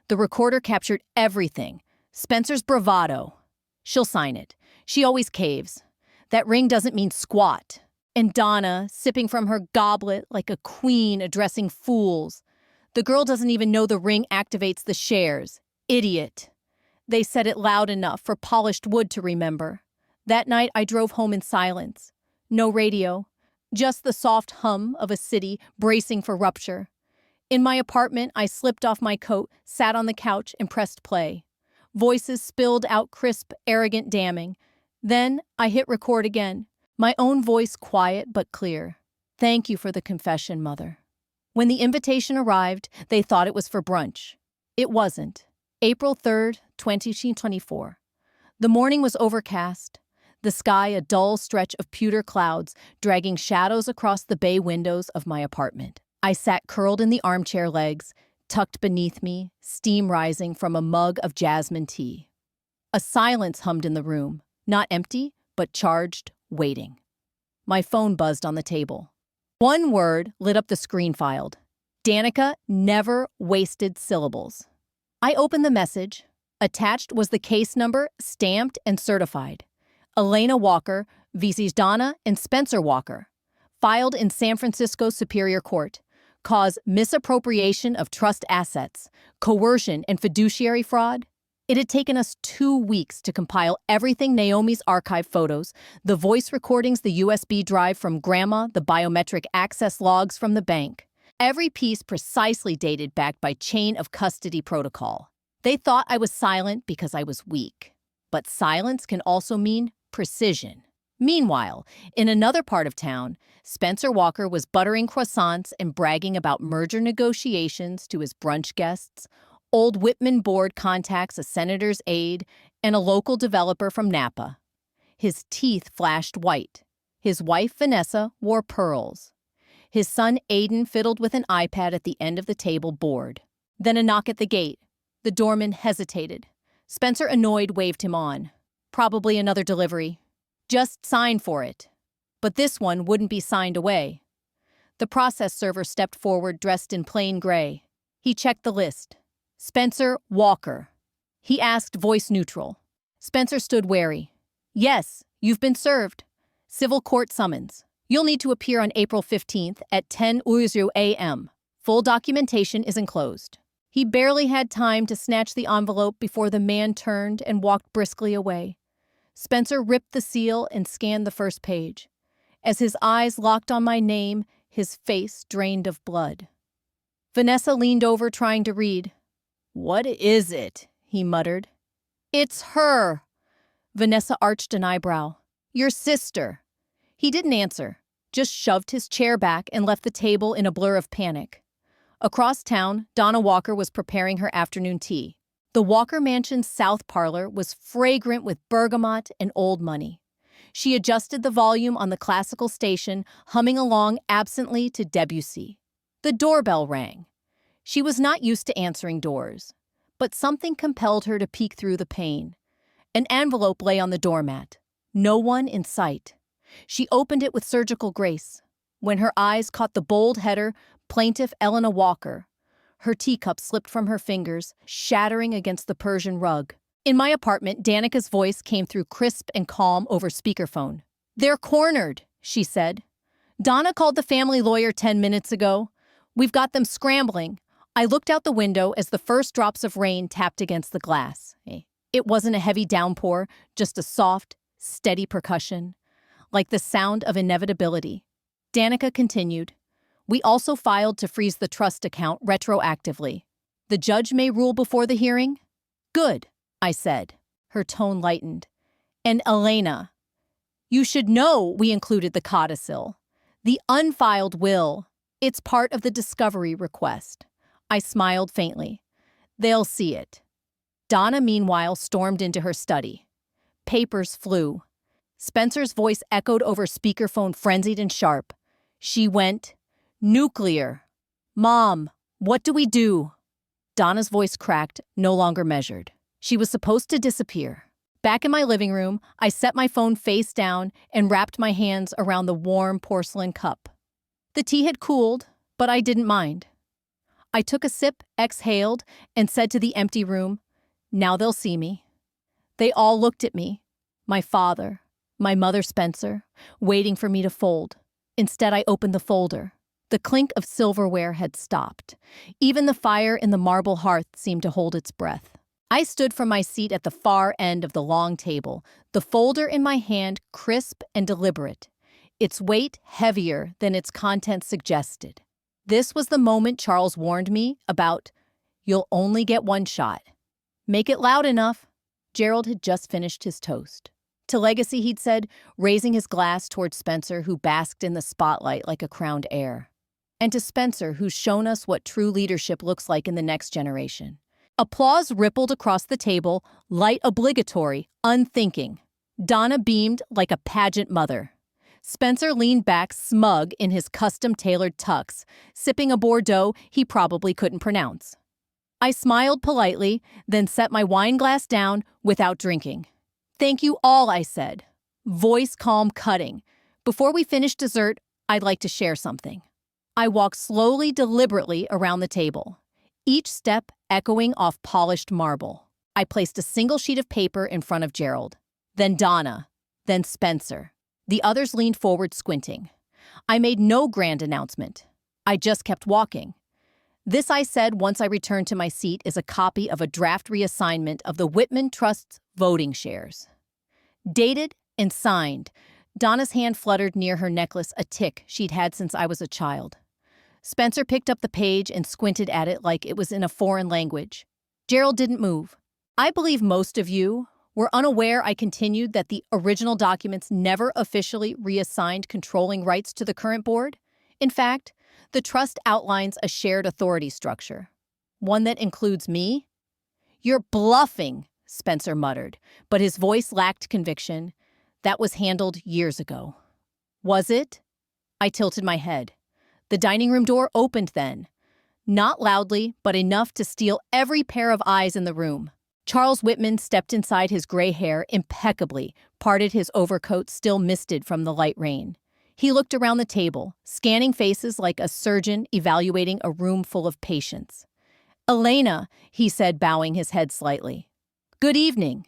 A: The recorder captured everything. Spencer's bravado. "She'll sign it. She always caves. That ring doesn't mean squat." And Donna, sipping from her goblet like a queen addressing fools. "The girl doesn't even know the ring activates the shares. Idiot." They said it loud enough for polished wood to remember. That night, I drove home in silence. No radio. Just the soft hum of a city bracing for rupture. In my apartment, I slipped off my coat, sat on the couch, and pressed play. Voices spilled out crisp, arrogant damning. Then I hit record again, my own voice quiet but clear. "Thank you for the confession, Mother." When the invitation arrived, they thought it was for brunch. It wasn't. April 3rd, 2024. The morning was overcast. The sky a dull stretch of pewter clouds, dragging shadows across the bay windows of my apartment. I sat curled in the armchair legs, tucked beneath me, steam rising from a mug of jasmine tea. A silence hummed in the room, not empty, but charged, waiting. My phone buzzed on the table. One word lit up the screen filed. Danica never wasted syllables. I opened the message. Attached was the case number, stamped and certified. Elena Walker, VC's Donna and Spencer Walker. filed in San Francisco Superior Court, cause misappropriation of trust assets, coercion, and fiduciary fraud. It had taken us 2 weeks to compile everything: Naomi's archive photos, the voice recordings, the USB drive from Grandma, the biometric access logs from the bank. Every piece precisely dated back by chain of custody protocol. They thought I was silent because I was weak. But silence can also mean precision. Meanwhile, in another part of town, Spencer Walker was buttering croissants and bragging about merger negotiations to his brunch guests. Old Whitman board contacts a senator's aide and a local developer from Napa. His teeth flashed white. His wife, Vanessa, wore pearls. His son, Aiden, fiddled with an iPad at the end of the table, bored. Then a knock at the gate. The doorman hesitated. Spencer, annoyed, waved him on. Probably another delivery. Just sign for it. But this one wouldn't be signed away. The process server stepped forward, dressed in plain gray. He checked the list. Spencer Walker. He asked, voice neutral. Spencer stood wary. Yes, you've been served. Civil court summons. You'll need to appear on April 15th at 10:00 a.m. Full documentation is enclosed. He barely had time to snatch the envelope before the man turned and walked briskly away. Spencer ripped the seal and scanned the first page. As his eyes locked on my name, his face drained of blood. Vanessa leaned over, trying to read. "What is it?" he muttered. "It's her." Vanessa arched an eyebrow. "Your sister." He didn't answer, just shoved his chair back and left the table in a blur of panic. Across town, Donna Walker was preparing her afternoon tea. The Walker Mansion's south parlor was fragrant with bergamot and old money. She adjusted the volume on the classical station, humming along absently to Debussy. The doorbell rang. She was not used to answering doors, but something compelled her to peek through the pane. An envelope lay on the doormat. No one in sight. She opened it with surgical grace. When her eyes caught the bold header, Plaintiff Elena Walker, her teacup slipped from her fingers, shattering against the Persian rug. In my apartment, Danica's voice came through crisp and calm over speakerphone. "They're cornered," she said. "Donna called the family lawyer 10 minutes ago. We've got them scrambling." I looked out the window as the first drops of rain tapped against the glass. It wasn't a heavy downpour, just a soft, steady percussion, like the sound of inevitability. Danica continued. "We also filed to freeze the trust account retroactively. The judge may rule before the hearing?" "Good," I said. Her tone lightened. "And Elena, you should know we included the codicil. The unfiled will. It's part of the discovery request." I smiled faintly. "They'll see it." Donna, meanwhile, stormed into her study. Papers flew. Spencer's voice echoed over speakerphone, frenzied and sharp. She went, "Nuclear. Mom, what do we do?" Donna's voice cracked, no longer measured. She was supposed to disappear. Back in my living room, I set my phone face down and wrapped my hands around the warm porcelain cup. The tea had cooled, but I didn't mind. I took a sip, exhaled, and said to the empty room, "Now they'll see me." They all looked at me. My father, my mother Spencer, waiting for me to fold. Instead, I opened the folder. The clink of silverware had stopped. Even the fire in the marble hearth seemed to hold its breath. I stood from my seat at the far end of the long table, the folder in my hand crisp and deliberate, its weight heavier than its contents suggested. This was the moment Charles warned me about. "You'll only get one shot. Make it loud enough." Gerald had just finished his toast. "To legacy," he'd said, raising his glass toward Spencer, who basked in the spotlight like a crowned heir. "And to Spencer, who's shown us what true leadership looks like in the next generation." Applause rippled across the table, light, obligatory, unthinking. Donna beamed like a pageant mother. Spencer leaned back, smug in his custom-tailored tux, sipping a Bordeaux he probably couldn't pronounce. I smiled politely, then set my wine glass down without drinking. "Thank you all," I said, voice calm, cutting. "Before we finish dessert, I'd like to share something." I walked slowly, deliberately around the table, each step echoing off polished marble. I placed a single sheet of paper in front of Gerald, then Donna, then Spencer. The others leaned forward, squinting. I made no grand announcement. I just kept walking. This, I said once I returned to my seat, is a copy of a draft reassignment of the Whitman Trust's voting shares. Dated and signed. Donna's hand fluttered near her necklace, a tic she'd had since I was a child. Spencer picked up the page and squinted at it like it was in a foreign language. Gerald didn't move. I believe most of you were unaware, I continued, that the original documents never officially reassigned controlling rights to the current board. In fact, the trust outlines a shared authority structure. One that includes me? You're bluffing, Spencer muttered, but his voice lacked conviction. That was handled years ago. Was it? I tilted my head. The dining room door opened then. Not loudly, but enough to steal every pair of eyes in the room. Charles Whitman stepped inside, his gray hair impeccably parted, his overcoat still misted from the light rain. He looked around the table, scanning faces like a surgeon evaluating a room full of patients. "Elena," he said, bowing his head slightly. "Good evening."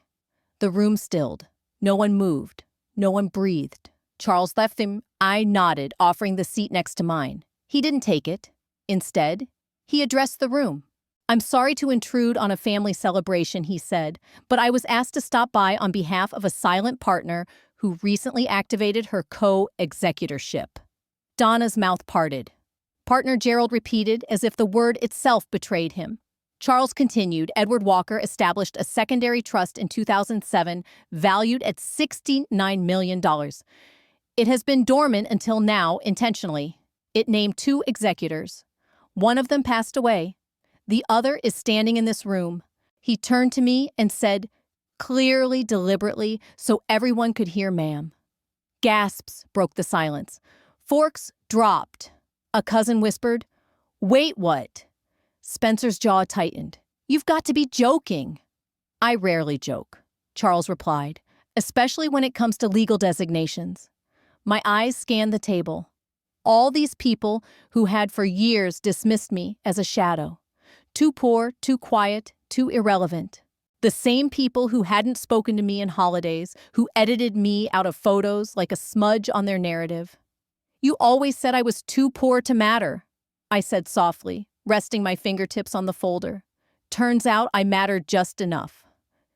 A: The room stilled. No one moved. No one breathed. Charles left him. I nodded, offering the seat next to mine. He didn't take it. Instead, he addressed the room. "I'm sorry to intrude on a family celebration," he said, "but I was asked to stop by on behalf of a silent partner who recently activated her co-executorship." Donna's mouth parted. Partner, Gerald repeated, as if the word itself betrayed him. Charles continued. "Edward Walker established a secondary trust in 2007 valued at $69 million. It has been dormant until now, intentionally. It named 2 executors. One of them passed away. The other is standing in this room." He turned to me and said, clearly, deliberately, so everyone could hear, "Ma'am." Gasps broke the silence. Forks dropped. A cousin whispered, "Wait, what?" Spencer's jaw tightened. "You've got to be joking." "I rarely joke," Charles replied, "especially when it comes to legal designations." My eyes scanned the table. All these people who had for years dismissed me as a shadow. Too poor, too quiet, too irrelevant. The same people who hadn't spoken to me in holidays, who edited me out of photos like a smudge on their narrative. "You always said I was too poor to matter," I said softly, resting my fingertips on the folder. "Turns out I mattered just enough."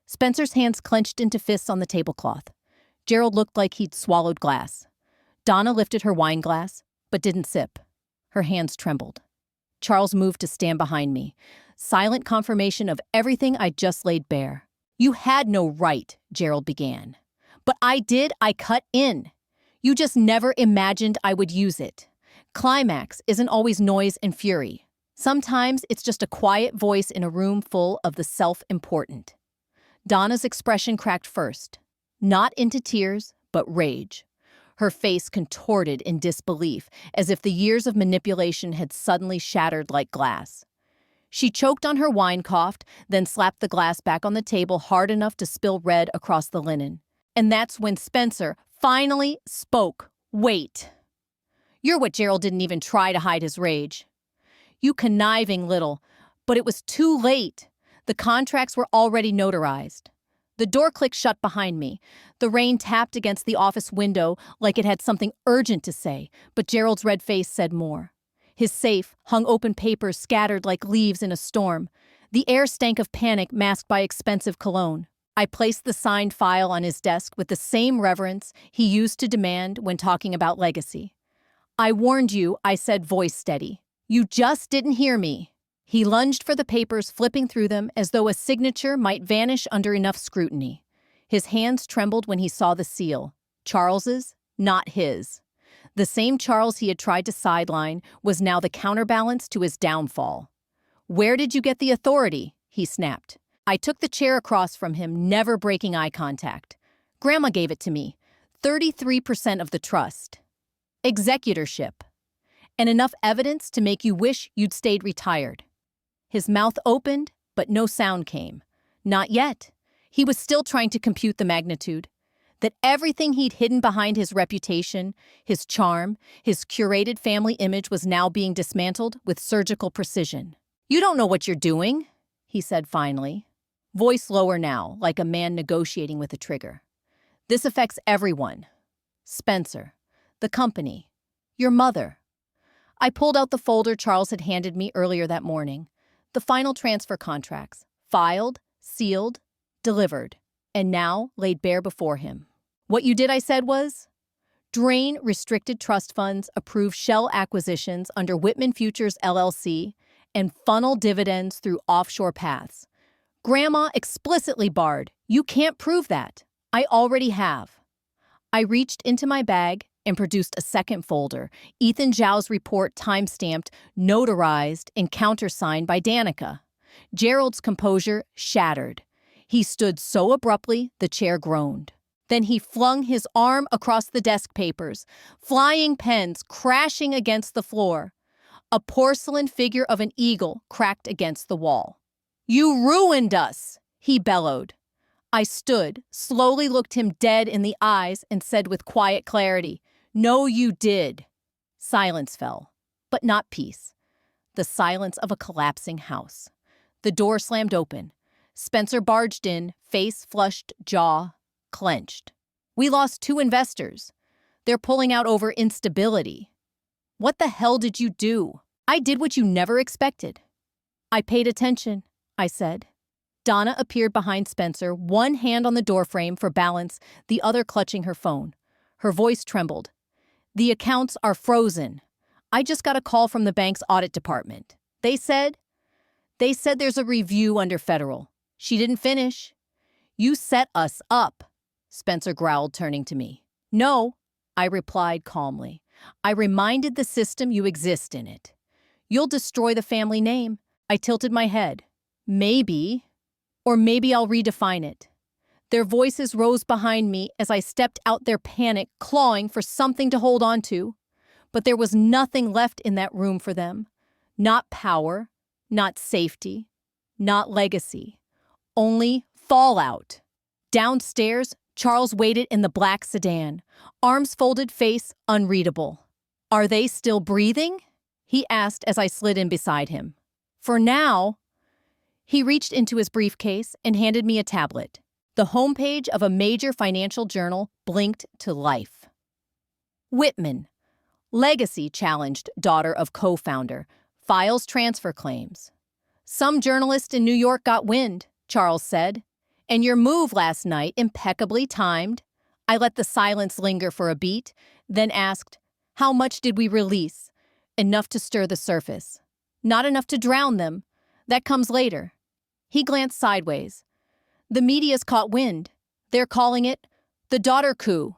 A: Spencer's hands clenched into fists on the tablecloth. Gerald looked like he'd swallowed glass. Donna lifted her wine glass, but didn't sip. Her hands trembled. Charles moved to stand behind me, silent confirmation of everything I'd just laid bare. "You had no right," Gerald began. "But I did. I cut in. You just never imagined I would use it. Climax isn't always noise and fury. Sometimes it's just a quiet voice in a room full of the self-important." Donna's expression cracked first. Not into tears, but rage. Her face contorted in disbelief, as if the years of manipulation had suddenly shattered like glass. She choked on her wine, coughed, then slapped the glass back on the table hard enough to spill red across the linen. And that's when Spencer finally spoke. "Wait." "You're what Gerald didn't even try to hide his rage. You conniving little." But it was too late. The contracts were already notarized. The door clicked shut behind me. The rain tapped against the office window like it had something urgent to say, but Gerald's red face said more. His safe hung open, papers scattered like leaves in a storm. The air stank of panic masked by expensive cologne. I placed the signed file on his desk with the same reverence he used to demand when talking about legacy. "I warned you," I said, voice steady. "You just didn't hear me." He lunged for the papers, flipping through them as though a signature might vanish under enough scrutiny. His hands trembled when he saw the seal. Charles's, not his. The same Charles he had tried to sideline was now the counterbalance to his downfall. "Where did you get the authority?" he snapped. I took the chair across from him, never breaking eye contact. "Grandma gave it to me. 33% of the trust. Executorship. And enough evidence to make you wish you'd stayed retired." His mouth opened, but no sound came. Not yet. He was still trying to compute the magnitude. That everything he'd hidden behind his reputation, his charm, his curated family image was now being dismantled with surgical precision. "You don't know what you're doing," he said finally. Voice lower now, like a man negotiating with a trigger. "This affects everyone. Spencer, the company, Your mother. I pulled out the folder Charles had handed me earlier that morning. The final transfer contracts, filed, sealed, delivered, and now laid bare before him. What you did, I said, was drain restricted trust funds, approve shell acquisitions under Whitman Futures LLC, and funnel dividends through offshore paths. Grandma explicitly barred. You can't prove that. I already have. I reached into my bag and produced a second folder, Ethan Zhao's report timestamped, notarized, and countersigned by Danica. Gerald's composure shattered. He stood so abruptly, the chair groaned. Then he flung his arm across the desk papers, flying pens crashing against the floor. A porcelain figure of an eagle cracked against the wall. You ruined us, he bellowed. I stood, slowly looked him dead in the eyes, and said with quiet clarity, No, you did. Silence fell, but not peace. The silence of a collapsing house. The door slammed open. Spencer barged in, face flushed, jaw clenched. We lost 2 investors. They're pulling out over instability. What the hell did you do? I did what you never expected. I paid attention, I said. Donna appeared behind Spencer, one hand on the doorframe for balance, the other clutching her phone. Her voice trembled. The accounts are frozen. I just got a call from the bank's audit department. They said there's a review under federal. She didn't finish. You set us up, Spencer growled, turning to me. No, I replied calmly. I reminded the system you exist in it. You'll destroy the family name. I tilted my head. Maybe, or maybe I'll redefine it. Their voices rose behind me as I stepped out, their panic clawing for something to hold on to. But there was nothing left in that room for them. Not power, not safety, not legacy. Only fallout. Downstairs, Charles waited in the black sedan, arms folded, face unreadable. Are they still breathing? He asked as I slid in beside him. For now. He reached into his briefcase and handed me a tablet. The homepage of a major financial journal blinked to life. Whitman. Legacy challenged daughter of co-founder. Files transfer claims. Some journalist in New York got wind, Charles said. And your move last night, impeccably timed. I let the silence linger for a beat, then asked, how much did we release? Enough to stir the surface. Not enough to drown them. That comes later. He glanced sideways. The media's caught wind. They're calling it the daughter coup.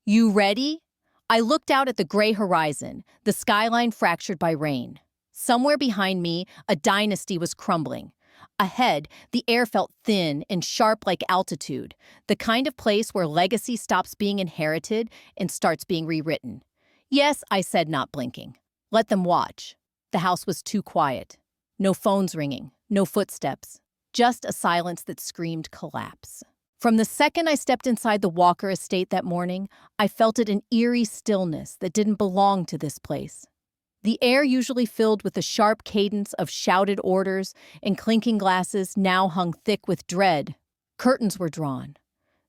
A: You ready? I looked out at the gray horizon, the skyline fractured by rain. Somewhere behind me, a dynasty was crumbling. Ahead, the air felt thin and sharp like altitude, the kind of place where legacy stops being inherited and starts being rewritten. Yes, I said, not blinking. Let them watch. The house was too quiet. No phones ringing, no footsteps, just a silence that screamed collapse. From the second I stepped inside the Walker estate that morning, I felt it an eerie stillness that didn't belong to this place. The air, usually filled with the sharp cadence of shouted orders and clinking glasses, now hung thick with dread. Curtains were drawn.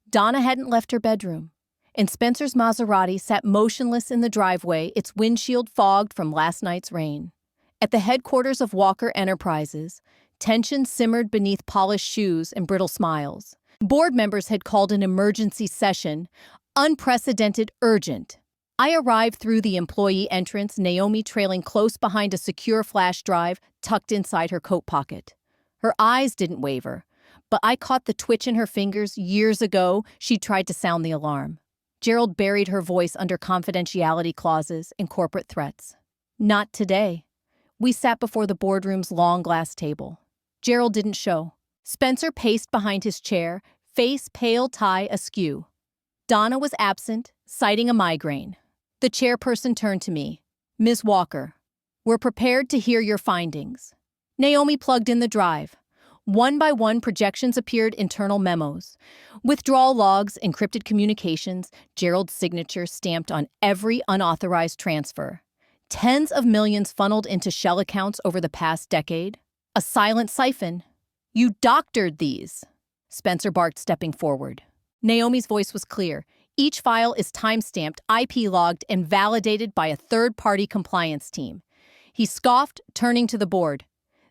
A: Donna hadn't left her bedroom, and Spencer's Maserati sat motionless in the driveway, its windshield fogged from last night's rain. At the headquarters of Walker Enterprises, tension simmered beneath polished shoes and brittle smiles. Board members had called an emergency session, unprecedented, urgent. I arrived through the employee entrance, Naomi trailing close behind a secure flash drive tucked inside her coat pocket. Her eyes didn't waver, but I caught the twitch in her fingers. Years ago, she tried to sound the alarm. Gerald buried her voice under confidentiality clauses and corporate threats. Not today. We sat before the boardroom's long glass table. Gerald didn't show. Spencer paced behind his chair, face pale, tie askew. Donna was absent, citing a migraine. The chairperson turned to me. Ms. Walker, we're prepared to hear your findings. Naomi plugged in the drive. One by one, projections appeared, internal memos. Withdrawal logs, encrypted communications, Gerald's signature stamped on every unauthorized transfer. Tens of millions funneled into shell accounts over the past decade. A silent siphon. You doctored these, Spencer barked, stepping forward. Naomi's voice was clear. Each file is timestamped, IP logged, and validated by a third-party compliance team. He scoffed, turning to the board.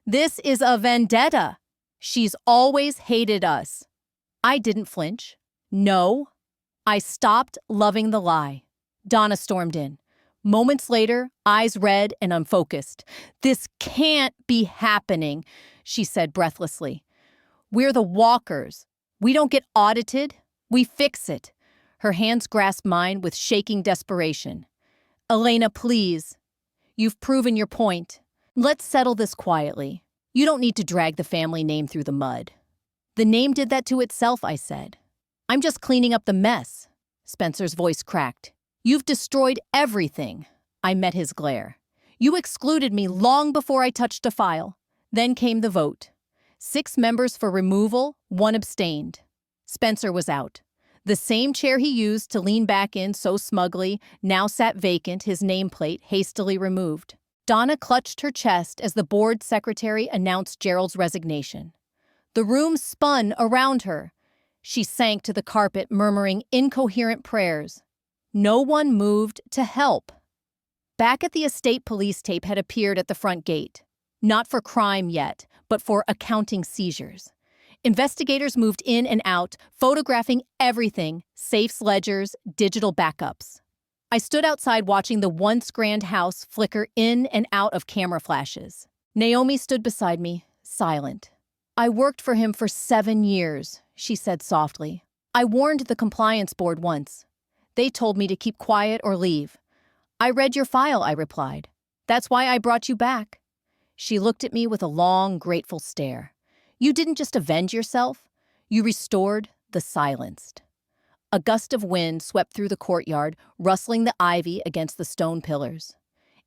A: This is a vendetta. She's always hated us. I didn't flinch. No. I stopped loving the lie. Donna stormed in. Moments later, eyes red and unfocused. This can't be happening, she said breathlessly. We're the walkers. We don't get audited. We fix it. Her hands grasped mine with shaking desperation. Elena, please. You've proven your point. Let's settle this quietly. You don't need to drag the family name through the mud. The name did that to itself, I said. I'm just cleaning up the mess. Spencer's voice cracked. You've destroyed everything. I met his glare. You excluded me long before I touched a file. Then came the vote. 6 members for removal, 1 abstained. Spencer was out. The same chair he used to lean back in so smugly now sat vacant, his nameplate hastily removed. Donna clutched her chest as the board secretary announced Gerald's resignation. The room spun around her. She sank to the carpet, murmuring incoherent prayers. No one moved to help. Back at the estate, police tape had appeared at the front gate. Not for crime yet, but for accounting seizures. Investigators moved in and out, photographing everything, safes, ledgers, digital backups. I stood outside watching the once grand house flicker in and out of camera flashes. Naomi stood beside me, silent. I worked for him for 7 years, she said softly. I warned the compliance board once. They told me to keep quiet or leave. I read your file, I replied. That's why I brought you back. She looked at me with a long, grateful stare. You didn't just avenge yourself, you restored the silenced. A gust of wind swept through the courtyard, rustling the ivy against the stone pillars.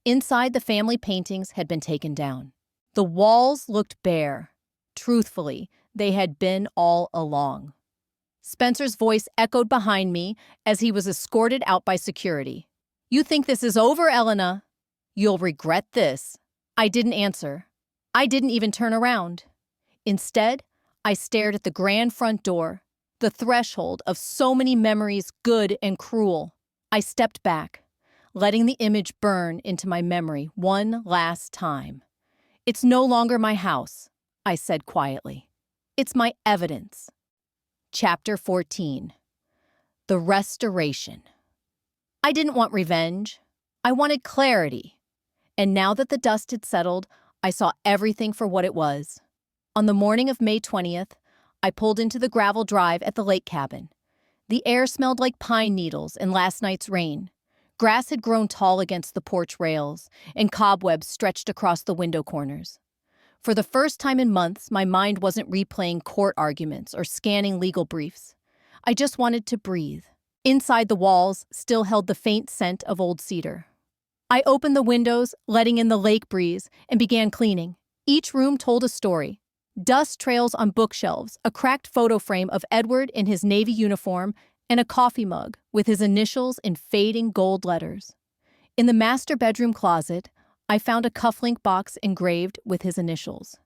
A: Inside, the family paintings had been taken down. The walls looked bare. Truthfully, they had been all along. Spencer's voice echoed behind me as he was escorted out by security. You think this is over, Elena? You'll regret this. I didn't answer. I didn't even turn around. Instead, I stared at the grand front door, the threshold of so many memories, good and cruel. I stepped back, letting the image burn into my memory one last time. It's no longer my house, I said quietly. It's my evidence. Chapter 14. The Restoration. I didn't want revenge. I wanted clarity. And now that the dust had settled, I saw everything for what it was. On the morning of May 20th, I pulled into the gravel drive at the lake cabin. The air smelled like pine needles and last night's rain. Grass had grown tall against the porch rails, and cobwebs stretched across the window corners. For the first time in months, my mind wasn't replaying court arguments or scanning legal briefs. I just wanted to breathe. Inside, the walls still held the faint scent of old cedar. I opened the windows, letting in the lake breeze, and began cleaning. Each room told a story. Dust trails on bookshelves, a cracked photo frame of Edward in his Navy uniform, and a coffee mug with his initials in fading gold letters. In the master bedroom closet, I found a cufflink box engraved with his initials.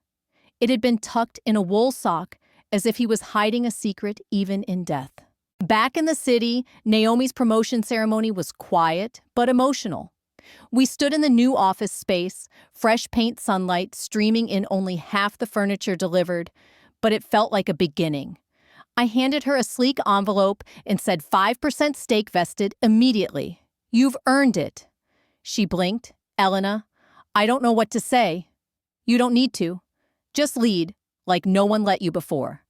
A: It had been tucked in a wool sock, as if he was hiding a secret even in death. Back in the city, Naomi's promotion ceremony was quiet but emotional. We stood in the new office space, fresh paint sunlight streaming in only half the furniture delivered, but it felt like a beginning. I handed her a sleek envelope and said 5% stake vested immediately. You've earned it. She blinked. Elena, I don't know what to say. You don't need to. Just lead, like no one let you before.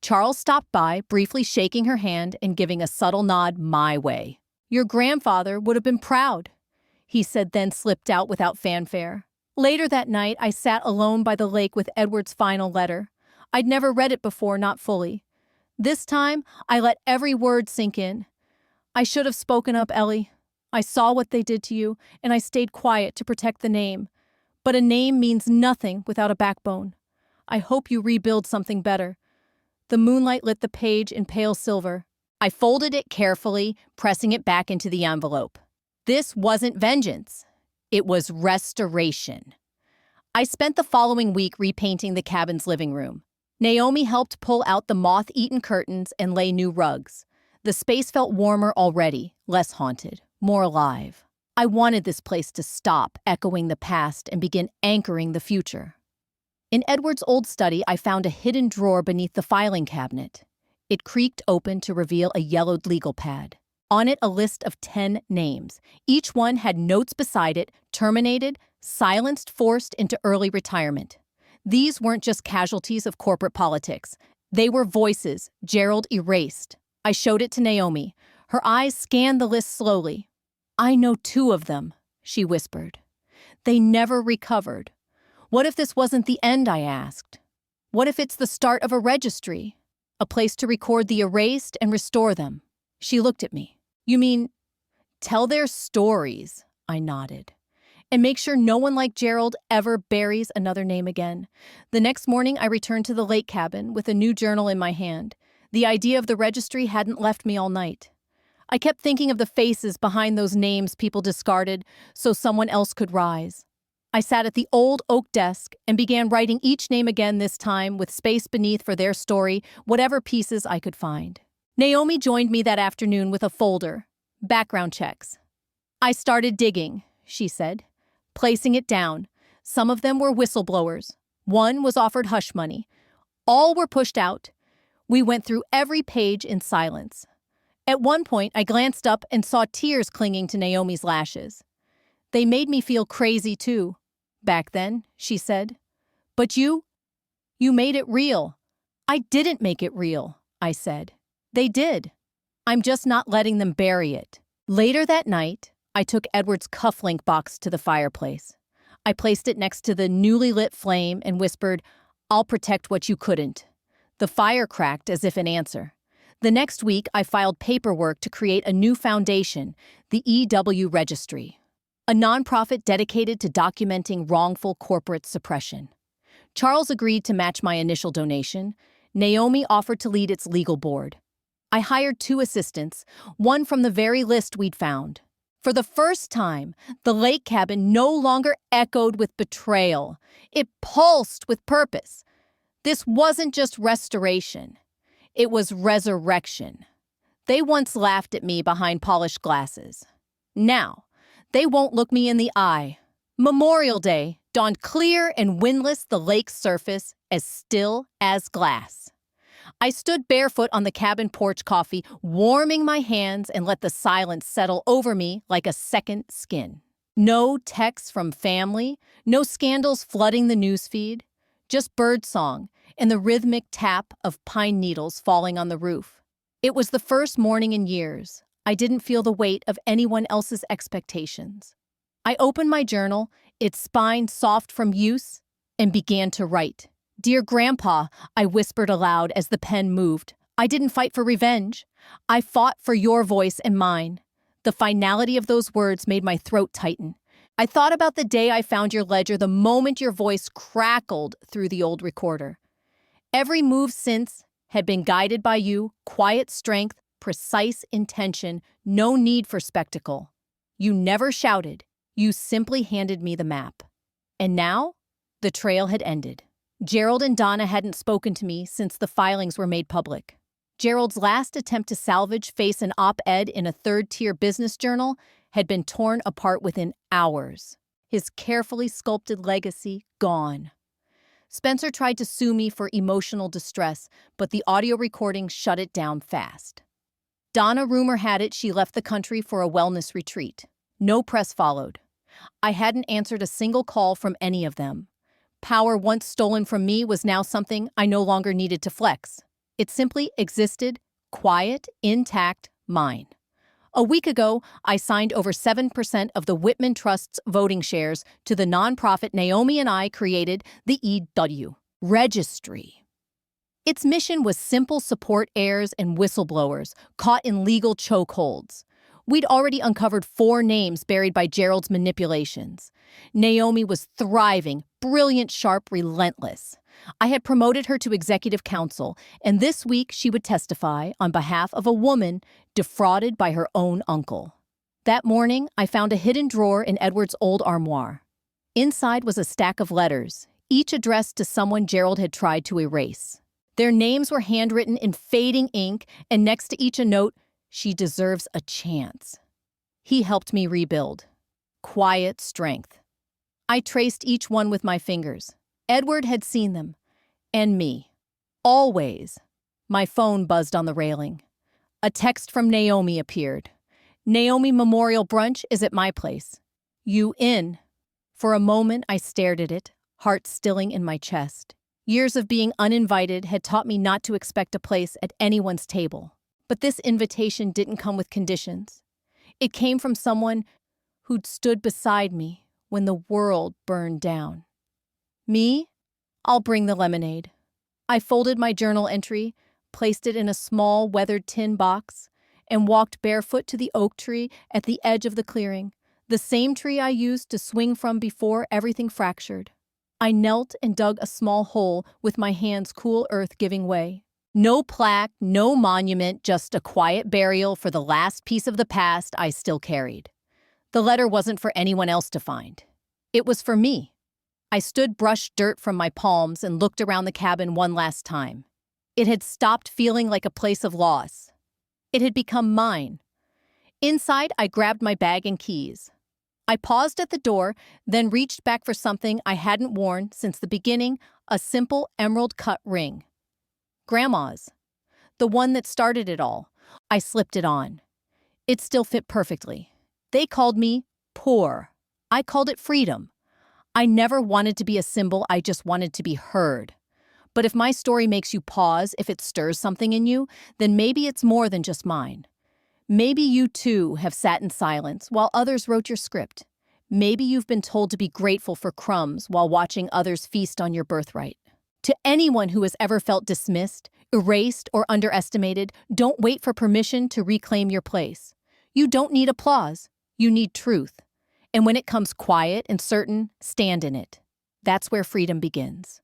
A: Charles stopped by, briefly shaking her hand and giving a subtle nod my way. Your grandfather would have been proud, he said, then slipped out without fanfare. Later that night, I sat alone by the lake with Edward's final letter. I'd never read it before, not fully. This time, I let every word sink in. I should have spoken up, Ellie. I saw what they did to you, and I stayed quiet to protect the name. But a name means nothing without a backbone. I hope you rebuild something better. The moonlight lit the page in pale silver. I folded it carefully, pressing it back into the envelope. This wasn't vengeance. It was restoration. I spent the following week repainting the cabin's living room. Naomi helped pull out the moth-eaten curtains and lay new rugs. The space felt warmer already, less haunted, more alive. I wanted this place to stop echoing the past and begin anchoring the future. In Edward's old study, I found a hidden drawer beneath the filing cabinet. It creaked open to reveal a yellowed legal pad. On it, a list of 10 names. Each one had notes beside it: terminated, silenced, forced into early retirement. These weren't just casualties of corporate politics. They were voices Gerald erased. I showed it to Naomi. Her eyes scanned the list slowly. "I know 2 of them," she whispered. "They never recovered." "What if this wasn't the end?" I asked. "What if it's the start of a registry? A place to record the erased and restore them?" She looked at me. "You mean, tell their stories?" I nodded. "And make sure no one like Gerald ever buries another name again." The next morning, I returned to the lake cabin with a new journal in my hand. The idea of the registry hadn't left me all night. I kept thinking of the faces behind those names people discarded so someone else could rise. I sat at the old oak desk and began writing each name again, this time with space beneath for their story, whatever pieces I could find. Naomi joined me that afternoon with a folder. "Background checks." "I started digging," she said, placing it down. Some of them were whistleblowers. One was offered hush money. All were pushed out. We went through every page in silence. At one point, I glanced up and saw tears clinging to Naomi's lashes. "They made me feel crazy too, back then," she said. "But you made it real." "I didn't make it real," I said. "They did. I'm just not letting them bury it." Later that night, I took Edward's cufflink box to the fireplace. I placed it next to the newly lit flame and whispered, "I'll protect what you couldn't." The fire cracked as if in answer. The next week, I filed paperwork to create a new foundation, the EW Registry, a nonprofit dedicated to documenting wrongful corporate suppression. Charles agreed to match my initial donation. Naomi offered to lead its legal board. I hired 2 assistants, one from the very list we'd found. For the first time, the lake cabin no longer echoed with betrayal. It pulsed with purpose. This wasn't just restoration. It was resurrection. They once laughed at me behind polished glasses. Now, they won't look me in the eye. Memorial Day dawned clear and windless, the lake's surface as still as glass. I stood barefoot on the cabin porch, coffee warming my hands, and let the silence settle over me like a second skin. No texts from family, no scandals flooding the newsfeed, just birdsong and the rhythmic tap of pine needles falling on the roof. It was the first morning in years. I didn't feel the weight of anyone else's expectations. I opened my journal, its spine soft from use, and began to write. "Dear Grandpa," I whispered aloud as the pen moved. "I didn't fight for revenge. I fought for your voice and mine." The finality of those words made my throat tighten. I thought about the day I found your ledger, the moment your voice crackled through the old recorder. Every move since had been guided by you, quiet strength, precise intention, no need for spectacle. You never shouted. You simply handed me the map. And now, the trail had ended. Gerald and Donna hadn't spoken to me since the filings were made public. Gerald's last attempt to salvage face an op-ed in a third-tier business journal had been torn apart within hours. His carefully sculpted legacy gone. Spencer tried to sue me for emotional distress, but the audio recording shut it down fast. Donna, rumor had it, she left the country for a wellness retreat. No press followed. I hadn't answered a single call from any of them. Power once stolen from me was now something I no longer needed to flex. It simply existed, quiet, intact, mine. A week ago, I signed over 7% of the Whitman Trust's voting shares to the nonprofit Naomi and I created, the EW Registry. Its mission was simple: support heirs and whistleblowers caught in legal chokeholds. We'd already uncovered 4 names buried by Gerald's manipulations. Naomi was thriving, brilliant, sharp, relentless. I had promoted her to executive counsel, and this week she would testify on behalf of a woman defrauded by her own uncle. That morning, I found a hidden drawer in Edward's old armoire. Inside was a stack of letters, each addressed to someone Gerald had tried to erase. Their names were handwritten in fading ink, and next to each a note, She deserves a chance. He helped me rebuild. Quiet strength. I traced each one with my fingers. Edward had seen them. And me. Always. My phone buzzed on the railing. A text from Naomi appeared. Naomi Memorial Brunch is at my place. You in? For a moment, I stared at it, heart stilling in my chest. Years of being uninvited had taught me not to expect a place at anyone's table. But this invitation didn't come with conditions. It came from someone who'd stood beside me when the world burned down. Me? I'll bring the lemonade. I folded my journal entry, placed it in a small, weathered tin box, and walked barefoot to the oak tree at the edge of the clearing, the same tree I used to swing from before everything fractured. I knelt and dug a small hole with my hands cool earth giving way. No plaque, no monument, just a quiet burial for the last piece of the past I still carried. The letter wasn't for anyone else to find. It was for me. I stood, brushed dirt from my palms, and looked around the cabin one last time. It had stopped feeling like a place of loss. It had become mine. Inside, I grabbed my bag and keys. I paused at the door, then reached back for something I hadn't worn since the beginning, a simple emerald-cut ring. Grandma's. The one that started it all. I slipped it on. It still fit perfectly. They called me poor. I called it freedom. I never wanted to be a symbol, I just wanted to be heard. But if my story makes you pause, if it stirs something in you, then maybe it's more than just mine. Maybe you too have sat in silence while others wrote your script. Maybe you've been told to be grateful for crumbs while watching others feast on your birthright. To anyone who has ever felt dismissed, erased, or underestimated, don't wait for permission to reclaim your place. You don't need applause. You need truth. And when it comes quiet and certain, stand in it. That's where freedom begins.